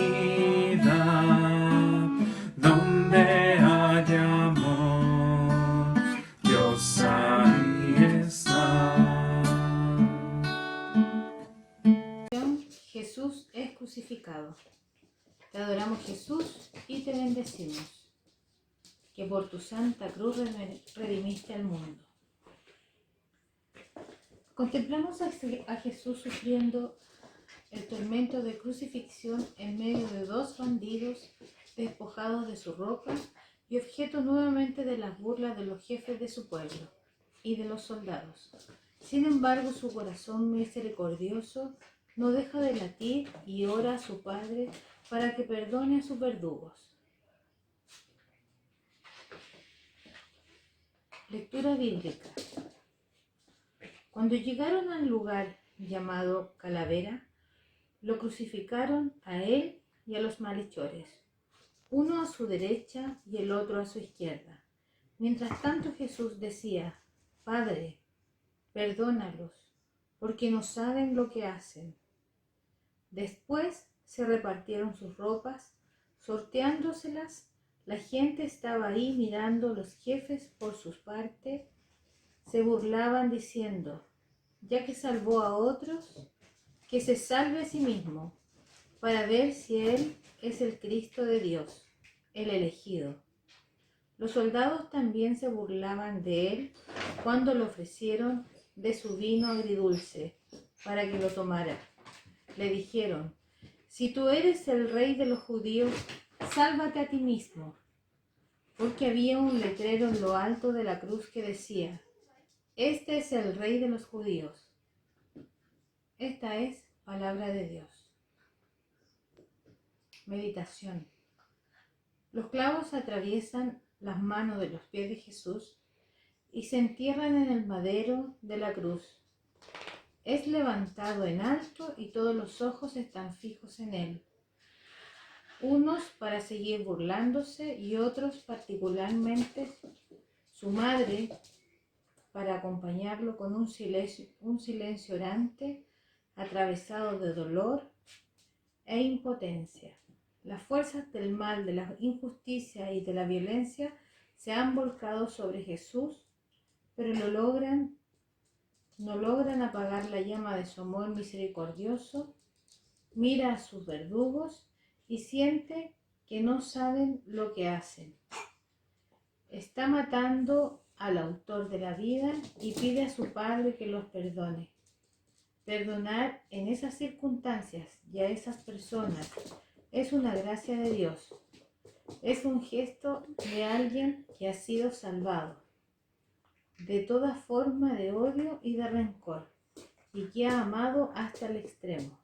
donde hay amor, Dios ahí está. Jesús es crucificado. Te adoramos, Jesús, y te bendecimos, que por tu santa cruz redimiste al mundo. Contemplamos a Jesús sufriendo el tormento de crucifixión en medio de dos bandidos despojados de su ropa y objeto nuevamente de las burlas de los jefes de su pueblo y de los soldados. Sin embargo, su corazón misericordioso no deja de latir y ora a su Padre para que perdone a sus verdugos. Lectura bíblica. Cuando llegaron al lugar llamado Calavera, lo crucificaron a él y a los malhechores, uno a su derecha y el otro a su izquierda. Mientras tanto Jesús decía: Padre, perdónalos, porque no saben lo que hacen. Después se repartieron sus ropas, sorteándoselas. La gente estaba ahí mirando. Los jefes, por su parte, se burlaban diciendo: ya que salvó a otros, que se salve a sí mismo, para ver si él es el Cristo de Dios, el elegido. Los soldados también se burlaban de él cuando le ofrecieron de su vino agridulce para que lo tomara. Le dijeron: si tú eres el rey de los judíos, sálvate a ti mismo. Porque había un letrero en lo alto de la cruz que decía: este es el rey de los judíos. Esta es palabra de Dios. Meditación. Los clavos atraviesan las manos de los pies de Jesús y se entierran en el madero de la cruz. Es levantado en alto y todos los ojos están fijos en él. Unos para seguir burlándose y otros, particularmente su madre, para acompañarlo con un silencio orante, atravesado de dolor e impotencia. Las fuerzas del mal, de la injusticia y de la violencia se han volcado sobre Jesús, pero no logran apagar la llama de su amor misericordioso. Mira a sus verdugos y siente que no saben lo que hacen. Está matando al autor de la vida y pide a su Padre que los perdone. Perdonar en esas circunstancias y a esas personas es una gracia de Dios. Es un gesto de alguien que ha sido salvado de toda forma de odio y de rencor y que ha amado hasta el extremo.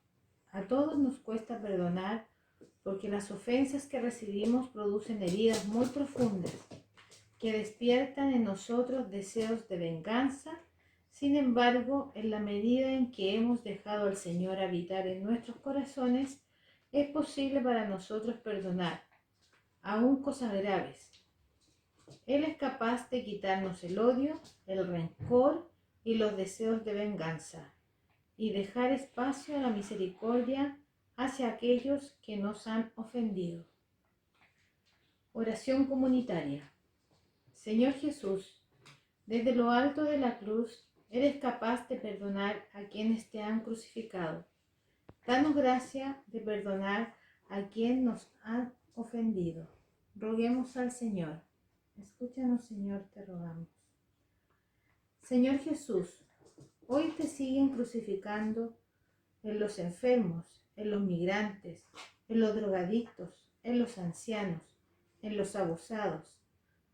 A todos nos cuesta perdonar porque las ofensas que recibimos producen heridas muy profundas que despiertan en nosotros deseos de venganza. Sin embargo, en la medida en que hemos dejado al Señor habitar en nuestros corazones, es posible para nosotros perdonar, aún cosas graves. Él es capaz de quitarnos el odio, el rencor y los deseos de venganza, y dejar espacio a la misericordia hacia aquellos que nos han ofendido. Oración comunitaria. Señor Jesús, desde lo alto de la cruz, eres capaz de perdonar a quienes te han crucificado. Danos gracia de perdonar a quienes nos han ofendido. Roguemos al Señor. Escúchanos, Señor, te rogamos. Señor Jesús, hoy te siguen crucificando en los enfermos, en los migrantes, en los drogadictos, en los ancianos, en los abusados.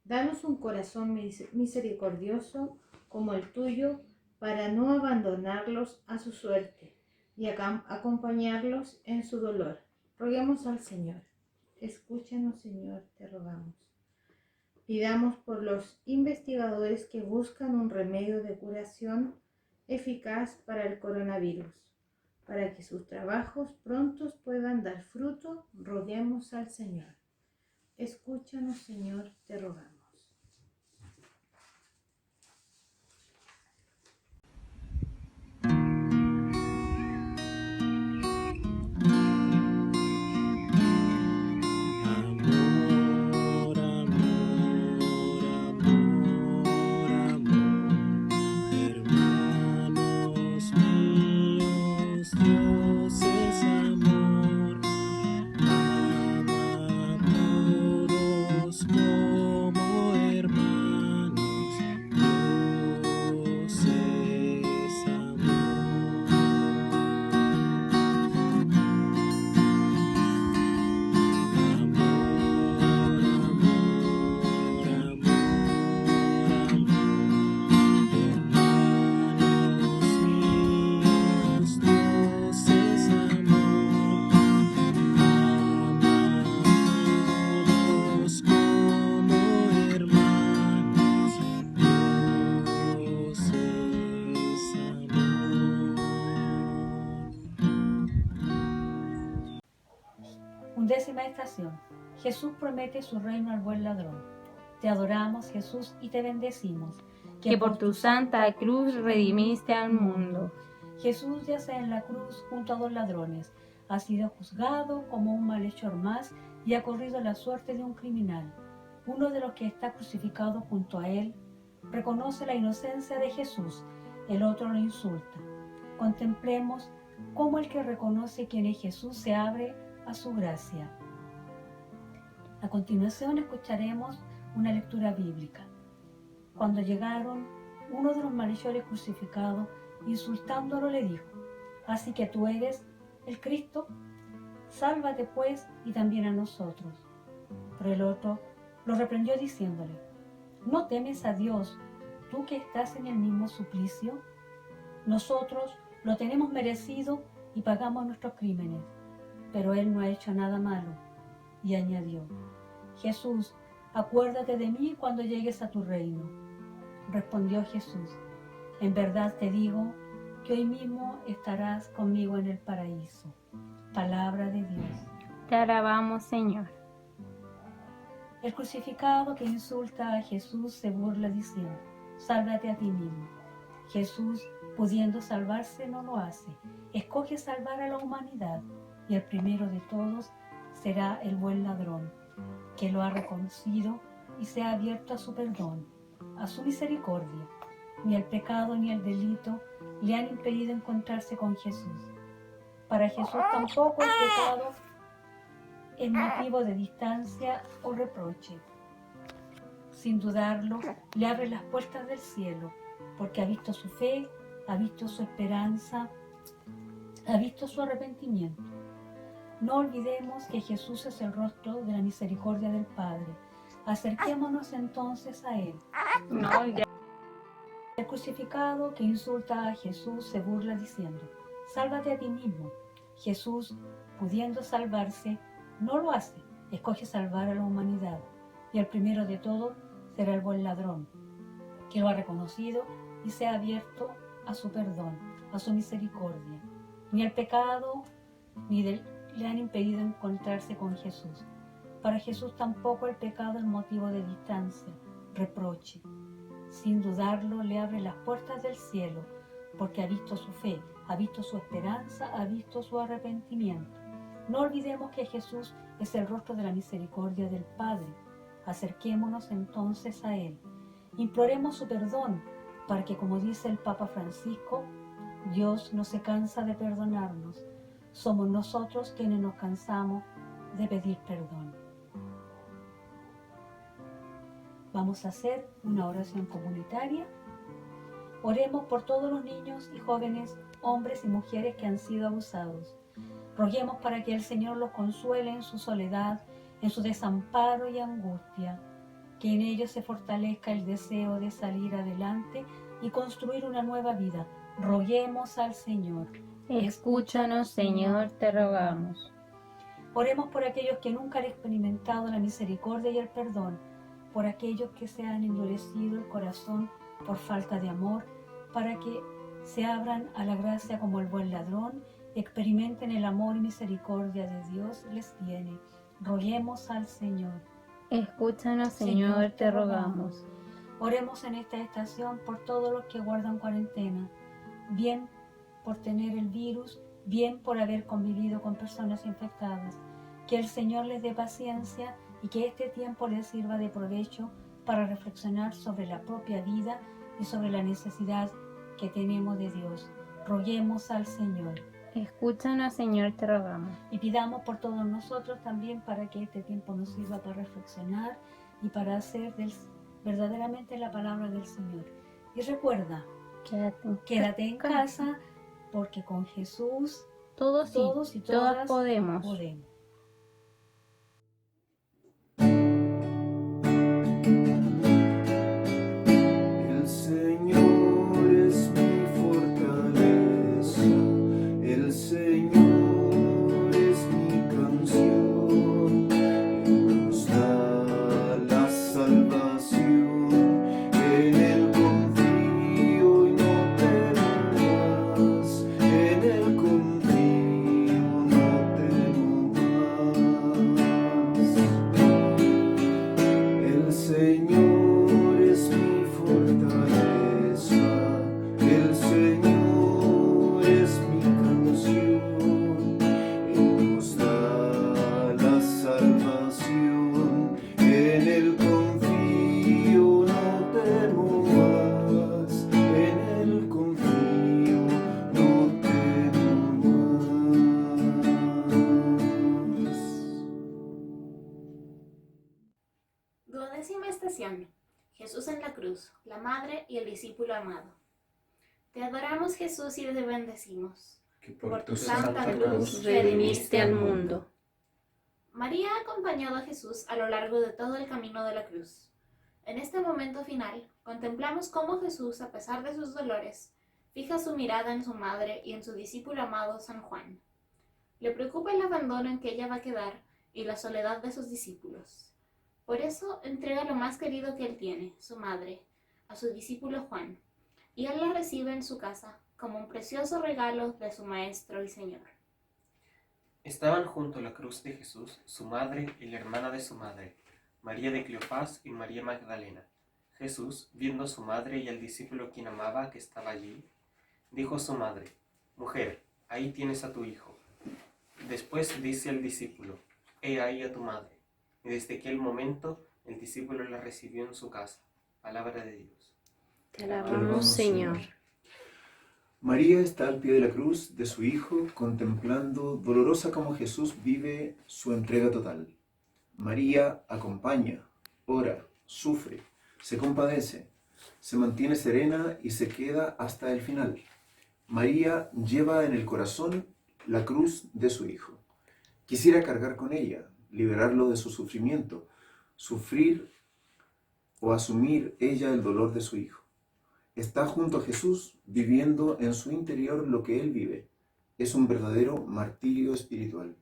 Danos un corazón misericordioso como el tuyo para no abandonarlos a su suerte y acompañarlos en su dolor. Roguemos al Señor. Escúchanos, Señor, te rogamos. Pidamos por los investigadores que buscan un remedio de curación eficaz para el coronavirus, para que sus trabajos prontos puedan dar fruto. Roguemos al Señor. Escúchanos, Señor, te rogamos. Como Undécima estación. Jesús promete su reino al buen ladrón. Te adoramos, Jesús, y te bendecimos. Que por tu santa cruz redimiste al mundo. Jesús yace en la cruz junto a dos ladrones. Ha sido juzgado como un malhechor más y ha corrido la suerte de un criminal. Uno de los que está crucificado junto a él reconoce la inocencia de Jesús, el otro lo insulta. Contemplemos cómo el que reconoce quién es Jesús se abre a su gracia. A continuación escucharemos una lectura bíblica. Cuando llegaron, uno de los malhechores crucificados, insultándolo, le dijo: «Así que tú eres el Cristo, sálvate pues y también a nosotros». Pero el otro lo reprendió diciéndole: «¿No temes a Dios, tú que estás en el mismo suplicio? Nosotros lo tenemos merecido y pagamos nuestros crímenes, pero él no ha hecho nada malo». Y añadió: «Jesús, acuérdate de mí cuando llegues a tu reino». Respondió Jesús: «En verdad te digo que hoy mismo estarás conmigo en el paraíso». Palabra de Dios. Te alabamos, Señor. El crucificado que insulta a Jesús se burla diciendo: «Sálvate a ti mismo». Jesús, pudiendo salvarse, no lo hace. Escoge salvar a la humanidad, y el primero de todos será el buen ladrón, que lo ha reconocido y se ha abierto a su perdón, a su misericordia. Ni el pecado ni el delito le han impedido encontrarse con Jesús. Para Jesús tampoco el pecado es motivo de distancia o reproche. Sin dudarlo, le abre las puertas del cielo, porque ha visto su fe, ha visto su esperanza, ha visto su arrepentimiento. No olvidemos que Jesús es el rostro de la misericordia del Padre. Acerquémonos entonces a Él. El crucificado que insulta a Jesús se burla diciendo: «Sálvate a ti mismo». Jesús, pudiendo salvarse, no lo hace. Escoge salvar a la humanidad, y el primero de todos será el buen ladrón, que lo ha reconocido y se ha abierto a su perdón, a su misericordia. Ni el pecado le han impedido encontrarse con Jesús. Para Jesús tampoco el pecado es motivo de distancia, reproche. Sin dudarlo, le abre las puertas del cielo, porque ha visto su fe, ha visto su esperanza, ha visto su arrepentimiento. No olvidemos que Jesús es el rostro de la misericordia del Padre. Acerquémonos entonces a Él. Imploremos su perdón, para que, como dice el Papa Francisco, Dios no se cansa de perdonarnos. Somos nosotros quienes nos cansamos de pedir perdón. Vamos a hacer una oración comunitaria. Oremos por todos los niños y jóvenes, hombres y mujeres que han sido abusados. Roguemos para que el Señor los consuele en su soledad, en su desamparo y angustia, que en ellos se fortalezca el deseo de salir adelante y construir una nueva vida. Roguemos al Señor. Escúchanos, Señor, te rogamos. Oremos por aquellos que nunca han experimentado la misericordia y el perdón, por aquellos que se han endurecido el corazón por falta de amor, para que se abran a la gracia como el buen ladrón, experimenten el amor y misericordia de Dios les tiene. Roguemos al Señor. Escúchanos, Señor, te rogamos. Oremos en esta estación por todos los que guardan cuarentena, bien por tener el virus, bien por haber convivido con personas infectadas. Que el Señor les dé paciencia y que este tiempo les sirva de provecho para reflexionar sobre la propia vida y sobre la necesidad que tenemos de Dios. Roguemos al Señor. Escúchanos, Señor, te rogamos. Y pidamos por todos nosotros también para que este tiempo nos sirva para reflexionar y para hacer verdaderamente la palabra del Señor. Y recuerda, quédate en casa, porque con Jesús todos y todas podemos. El Señor es mi fortaleza, el Señor es mi canción, Él nos da la salvación, en Él confío y no temerás, en Él confío, no temerás. estación. Jesús en la cruz, la madre y el discípulo amado. Te adoramos, Jesús, y te bendecimos. Que por tu santa cruz redimiste al mundo. María ha acompañado a Jesús a lo largo de todo el camino de la cruz. En este momento final, contemplamos cómo Jesús, a pesar de sus dolores, fija su mirada en su madre y en su discípulo amado San Juan. Le preocupa el abandono en que ella va a quedar y la soledad de sus discípulos. Por eso entrega lo más querido que él tiene, su madre, a su discípulo Juan, y él la recibe en su casa como un precioso regalo de su Maestro y Señor. Estaban junto a la cruz de Jesús su madre y la hermana de su madre, María de Cleofás y María Magdalena. Jesús, viendo a su madre y al discípulo quien amaba que estaba allí, dijo a su madre: Mujer, ahí tienes a tu hijo. Después dice al discípulo: He ahí a tu madre. Y desde aquel momento el discípulo la recibió en su casa. Palabra de Dios. Te alabamos, Señor. María está al pie de la cruz de su Hijo, contemplando dolorosa como Jesús vive su entrega total. María acompaña, ora, sufre, se compadece, se mantiene serena y se queda hasta el final. María lleva en el corazón la cruz de su Hijo. Quisiera cargar con ella, liberarlo de su sufrimiento, sufrir o asumir ella el dolor de su Hijo. Está junto a Jesús, viviendo en su interior lo que Él vive. Es un verdadero martirio espiritual.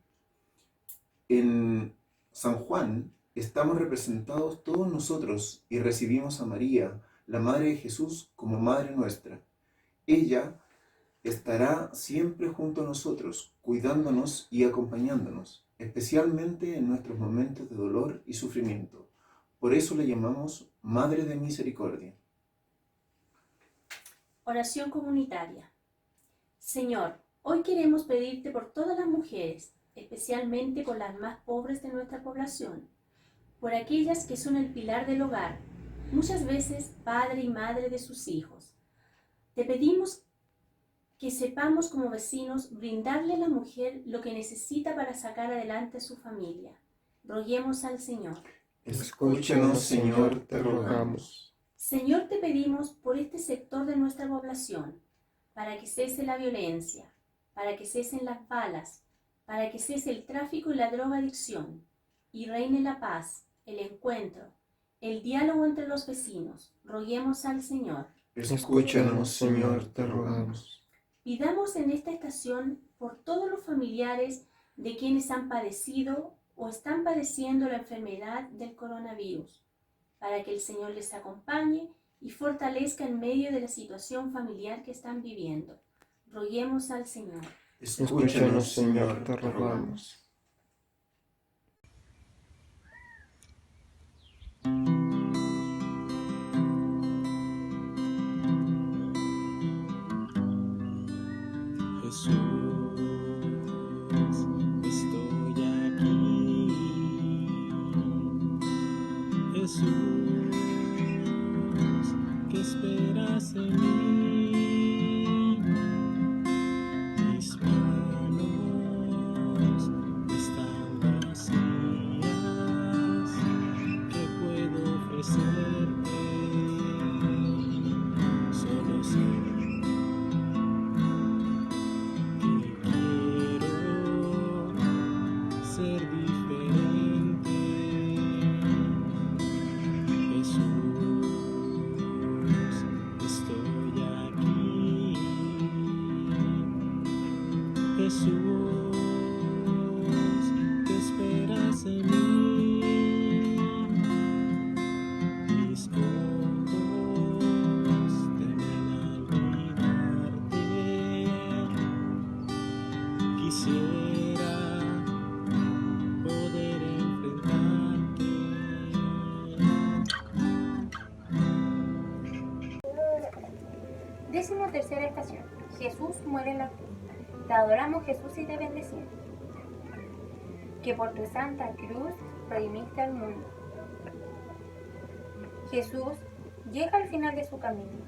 En San Juan estamos representados todos nosotros y recibimos a María, la Madre de Jesús, como Madre nuestra. Ella estará siempre junto a nosotros, cuidándonos y acompañándonos, especialmente en nuestros momentos de dolor y sufrimiento. Por eso le llamamos Madre de Misericordia. Oración comunitaria. Señor, hoy queremos pedirte por todas las mujeres, especialmente por las más pobres de nuestra población, por aquellas que son el pilar del hogar, muchas veces padre y madre de sus hijos. Te pedimos que sepamos como vecinos brindarle a la mujer lo que necesita para sacar adelante a su familia. Roguemos al Señor. Escúchanos, Señor, te rogamos. Señor, te pedimos por este sector de nuestra población, para que cese la violencia, para que cesen las balas, para que cese el tráfico y la drogadicción, y reine la paz, el encuentro, el diálogo entre los vecinos. Roguemos al Señor. Escúchanos, Señor, te rogamos. Pidamos en esta estación por todos los familiares de quienes han padecido o están padeciendo la enfermedad del coronavirus, para que el Señor les acompañe y fortalezca en medio de la situación familiar que están viviendo. Roguemos al Señor. Escúchanos, Señor, te rogamos. Jesús, estoy aquí. Jesús, ¿qué esperas de mí? Mis manos están vacías. ¿Qué puedo ofrecerte? Solo sé ser diferente. Jesús, estoy aquí. Jesús, ¿qué esperas de mí? Mis ojos temen al mirarte. Quisiera poder enfrentarte. 13ª estación. Jesús muere en la cruz. Te adoramos, Jesús, y te bendecimos. Que por tu santa cruz redimiste al mundo. Jesús llega al final de su camino.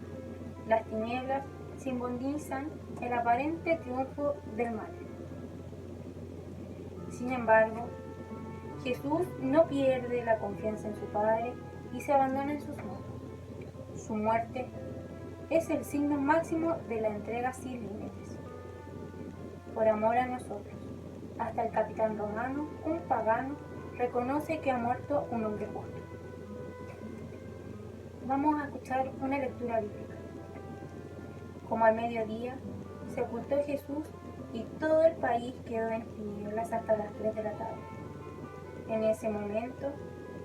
Las tinieblas simbolizan el aparente triunfo del mal. Sin embargo, Jesús no pierde la confianza en su Padre y se abandona en sus manos. Su muerte es el signo máximo de la entrega sin límites. Por amor a nosotros, hasta el capitán romano, un pagano, reconoce que ha muerto un hombre justo. Vamos a escuchar una lectura bíblica. Como al mediodía, se ocultó Jesús y todo el país quedó en tinieblas hasta las 3 de la tarde. En ese momento,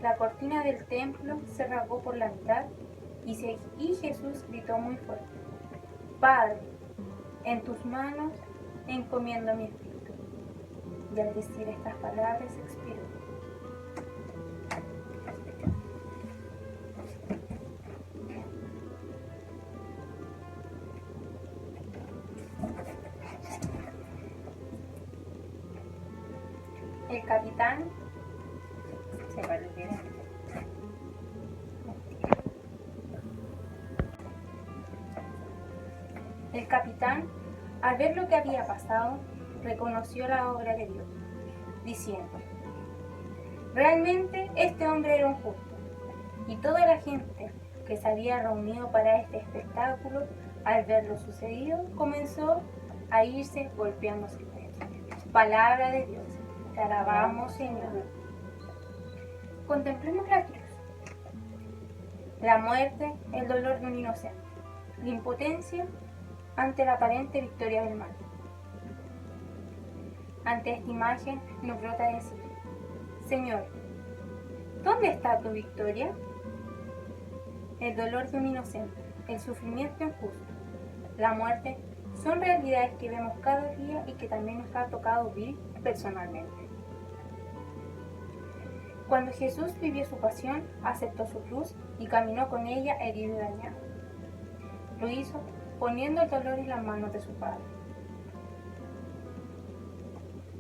la cortina del templo se rasgó por la mitad y Jesús gritó muy fuerte: Padre, en tus manos encomiendo mi espíritu. Y al decir estas palabras expiró. El capitán se va a olvidar. El capitán, al ver lo que había pasado, reconoció la obra de Dios, diciendo: realmente este hombre era un justo. Y toda la gente que se había reunido para este espectáculo, al ver lo sucedido, comenzó a irse golpeándose el pecho. Palabra de Dios. Te alabamos, Señor. Contemplemos la cruz. La muerte, el dolor de un inocente. La impotencia ante la aparente victoria del mal. Ante esta imagen nos brota decir: Señor, ¿dónde está tu victoria? El dolor de un inocente, el sufrimiento injusto, la muerte son realidades que vemos cada día y que también nos ha tocado vivir personalmente. Cuando Jesús vivió su pasión, aceptó su cruz y caminó con ella herido y dañado. Lo hizo poniendo el dolor en las manos de su Padre.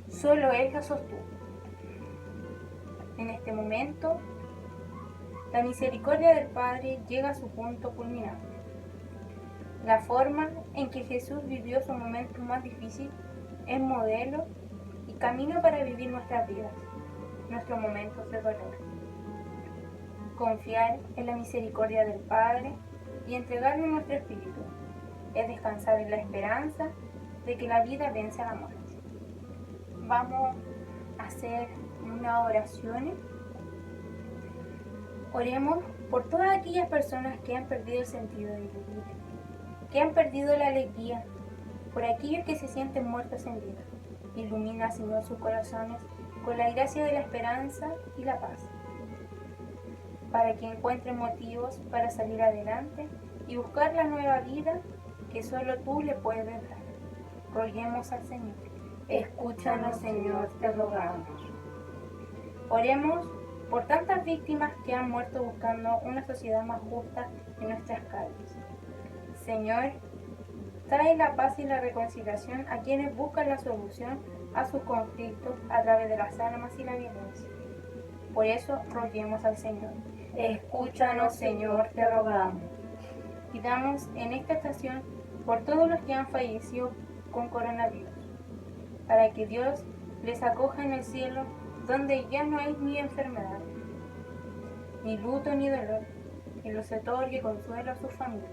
Solo Él lo sostuvo. En este momento, la misericordia del Padre llega a su punto culminante. La forma en que Jesús vivió su momento más difícil es modelo y camino para vivir nuestras vidas, nuestros momentos de dolor. Confiar en la misericordia del Padre y entregarle nuestro espíritu es descansar en la esperanza de que la vida vence a la muerte. Vamos a hacer unas oraciones. Oremos por todas aquellas personas que han perdido el sentido de vivir, que han perdido la alegría, por aquellos que se sienten muertos en vida. Ilumina, Señor, sus corazones con la gracia de la esperanza y la paz, para que encuentren motivos para salir adelante y buscar la nueva vida que solo tú le puedes dar. Roguemos al Señor. Escúchanos, Señor, te rogamos. Oremos por tantas víctimas que han muerto buscando una sociedad más justa en nuestras calles. Señor, trae la paz y la reconciliación a quienes buscan la solución a sus conflictos a través de las armas y la violencia. Por eso, roguemos al Señor. Escúchanos, Señor, te rogamos. Pidamos en esta estación por todos los que han fallecido con coronavirus, para que Dios les acoja en el cielo, donde ya no hay ni enfermedad, ni luto ni dolor, y los otorgue consuelo a sus familias.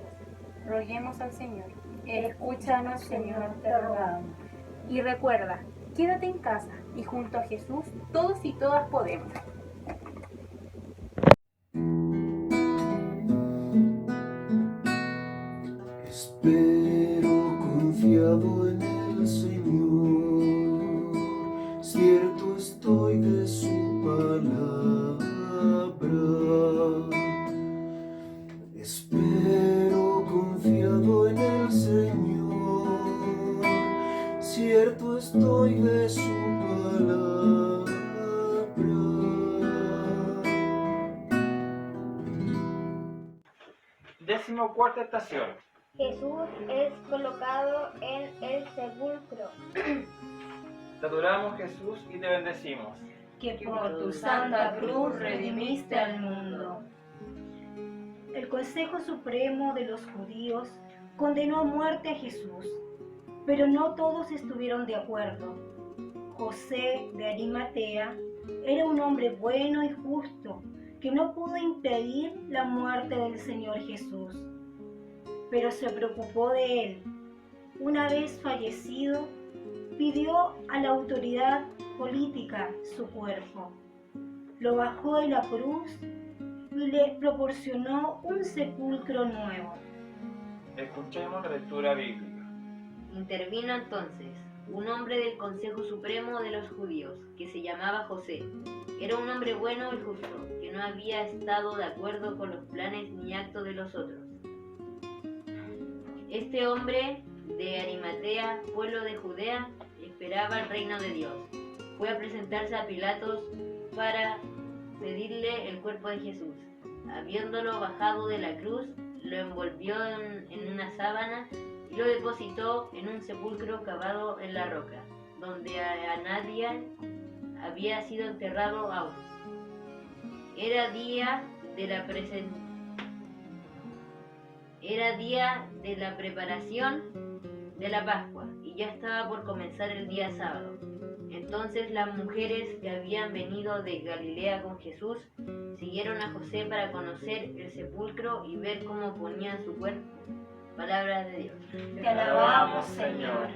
Roguemos al Señor. Escúchanos, Señor, te rogamos. Y recuerda, quédate en casa, y junto a Jesús todos y todas podemos. Espero confiado en el Señor, cierto estoy de su palabra. Espero confiado en el Señor, cierto estoy de su palabra. 14ª estación. Jesús es colocado en el sepulcro. Te adoramos, Jesús, y te bendecimos. Que por tu santa cruz redimiste al mundo. El Consejo Supremo de los Judíos condenó a muerte a Jesús, pero no todos estuvieron de acuerdo. José de Arimatea era un hombre bueno y justo que no pudo impedir la muerte del Señor Jesús, pero se preocupó de él. Una vez fallecido, pidió a la autoridad política su cuerpo. Lo bajó de la cruz y le proporcionó un sepulcro nuevo. Escuchemos la lectura bíblica. Intervino entonces un hombre del Consejo Supremo de los Judíos, que se llamaba José. Era un hombre bueno y justo, que no había estado de acuerdo con los planes ni actos de los otros. Este hombre de Arimatea, pueblo de Judea, esperaba el reino de Dios. Fue a presentarse a Pilatos para pedirle el cuerpo de Jesús. Habiéndolo bajado de la cruz, lo envolvió en una sábana y lo depositó en un sepulcro cavado en la roca, donde a nadie había sido enterrado aún. Era día de la preparación de la Pascua y ya estaba por comenzar el día sábado. Entonces las mujeres que habían venido de Galilea con Jesús siguieron a José para conocer el sepulcro y ver cómo ponían su cuerpo. Palabra de Dios. Te alabamos, Señor.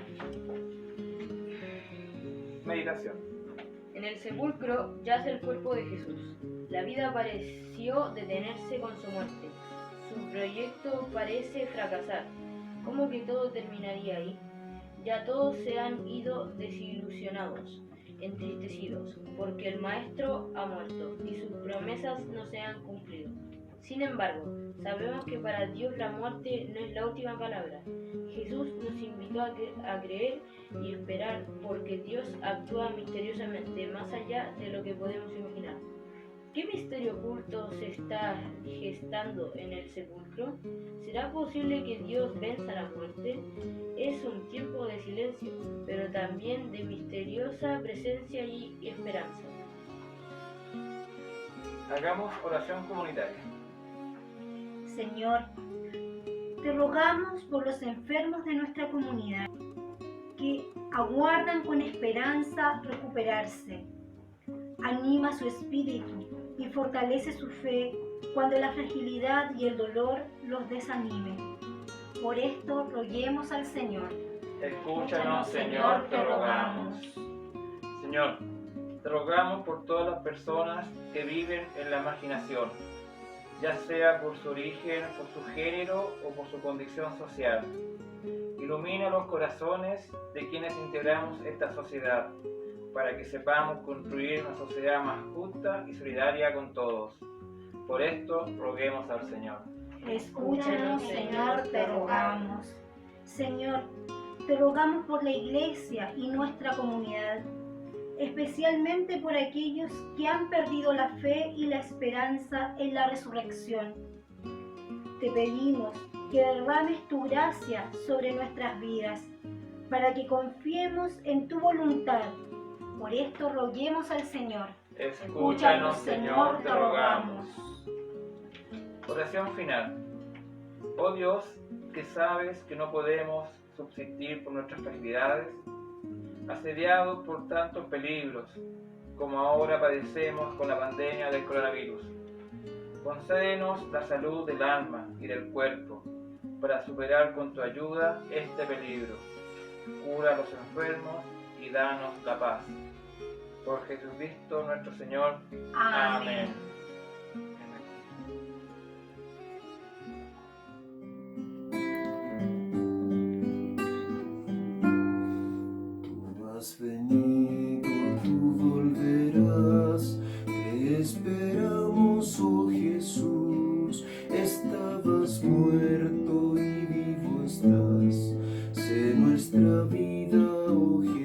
Meditación. En el sepulcro yace el cuerpo de Jesús. La vida pareció detenerse con su muerte. Su proyecto parece fracasar. ¿Cómo que todo terminaría ahí? Ya todos se han ido desilusionados, entristecidos, porque el Maestro ha muerto y sus promesas no se han cumplido. Sin embargo, sabemos que para Dios la muerte no es la última palabra. Jesús nos invitó a creer y esperar, porque Dios actúa misteriosamente más allá de lo que podemos imaginar. ¿Qué misterio oculto se está gestando en el sepulcro? ¿Será posible que Dios venza la muerte? Es un tiempo de silencio, pero también de misteriosa presencia y esperanza. Hagamos oración comunitaria. Señor, te rogamos por los enfermos de nuestra comunidad, que aguardan con esperanza recuperarse. Anima su espíritu y fortalece su fe cuando la fragilidad y el dolor los desanime. Por esto roguemos al Señor. Escúchanos, Señor, te rogamos. Señor, te rogamos por todas las personas que viven en la marginación, ya sea por su origen, por su género o por su condición social. Ilumina los corazones de quienes integramos esta sociedad, para que sepamos construir una sociedad más justa y solidaria con todos. Por esto, roguemos al Señor. Escúchanos, Señor, te rogamos. Señor, te rogamos por la Iglesia y nuestra comunidad, especialmente por aquellos que han perdido la fe y la esperanza en la resurrección. Te pedimos que derrames tu gracia sobre nuestras vidas, para que confiemos en tu voluntad. Por esto roguemos al Señor. Escúchanos, Señor, te rogamos. Oración final. Oh Dios, que sabes que no podemos subsistir por nuestras fragilidades, asediados por tantos peligros, como ahora padecemos con la pandemia del coronavirus. Concédenos la salud del alma y del cuerpo, para superar con tu ayuda este peligro. Cura a los enfermos y danos la paz. Por Jesucristo nuestro Señor. Amén. Tú has venido, tú volverás, te esperamos, oh Jesús. Estabas muerto y vivo estás, sé nuestra vida, oh Jesús.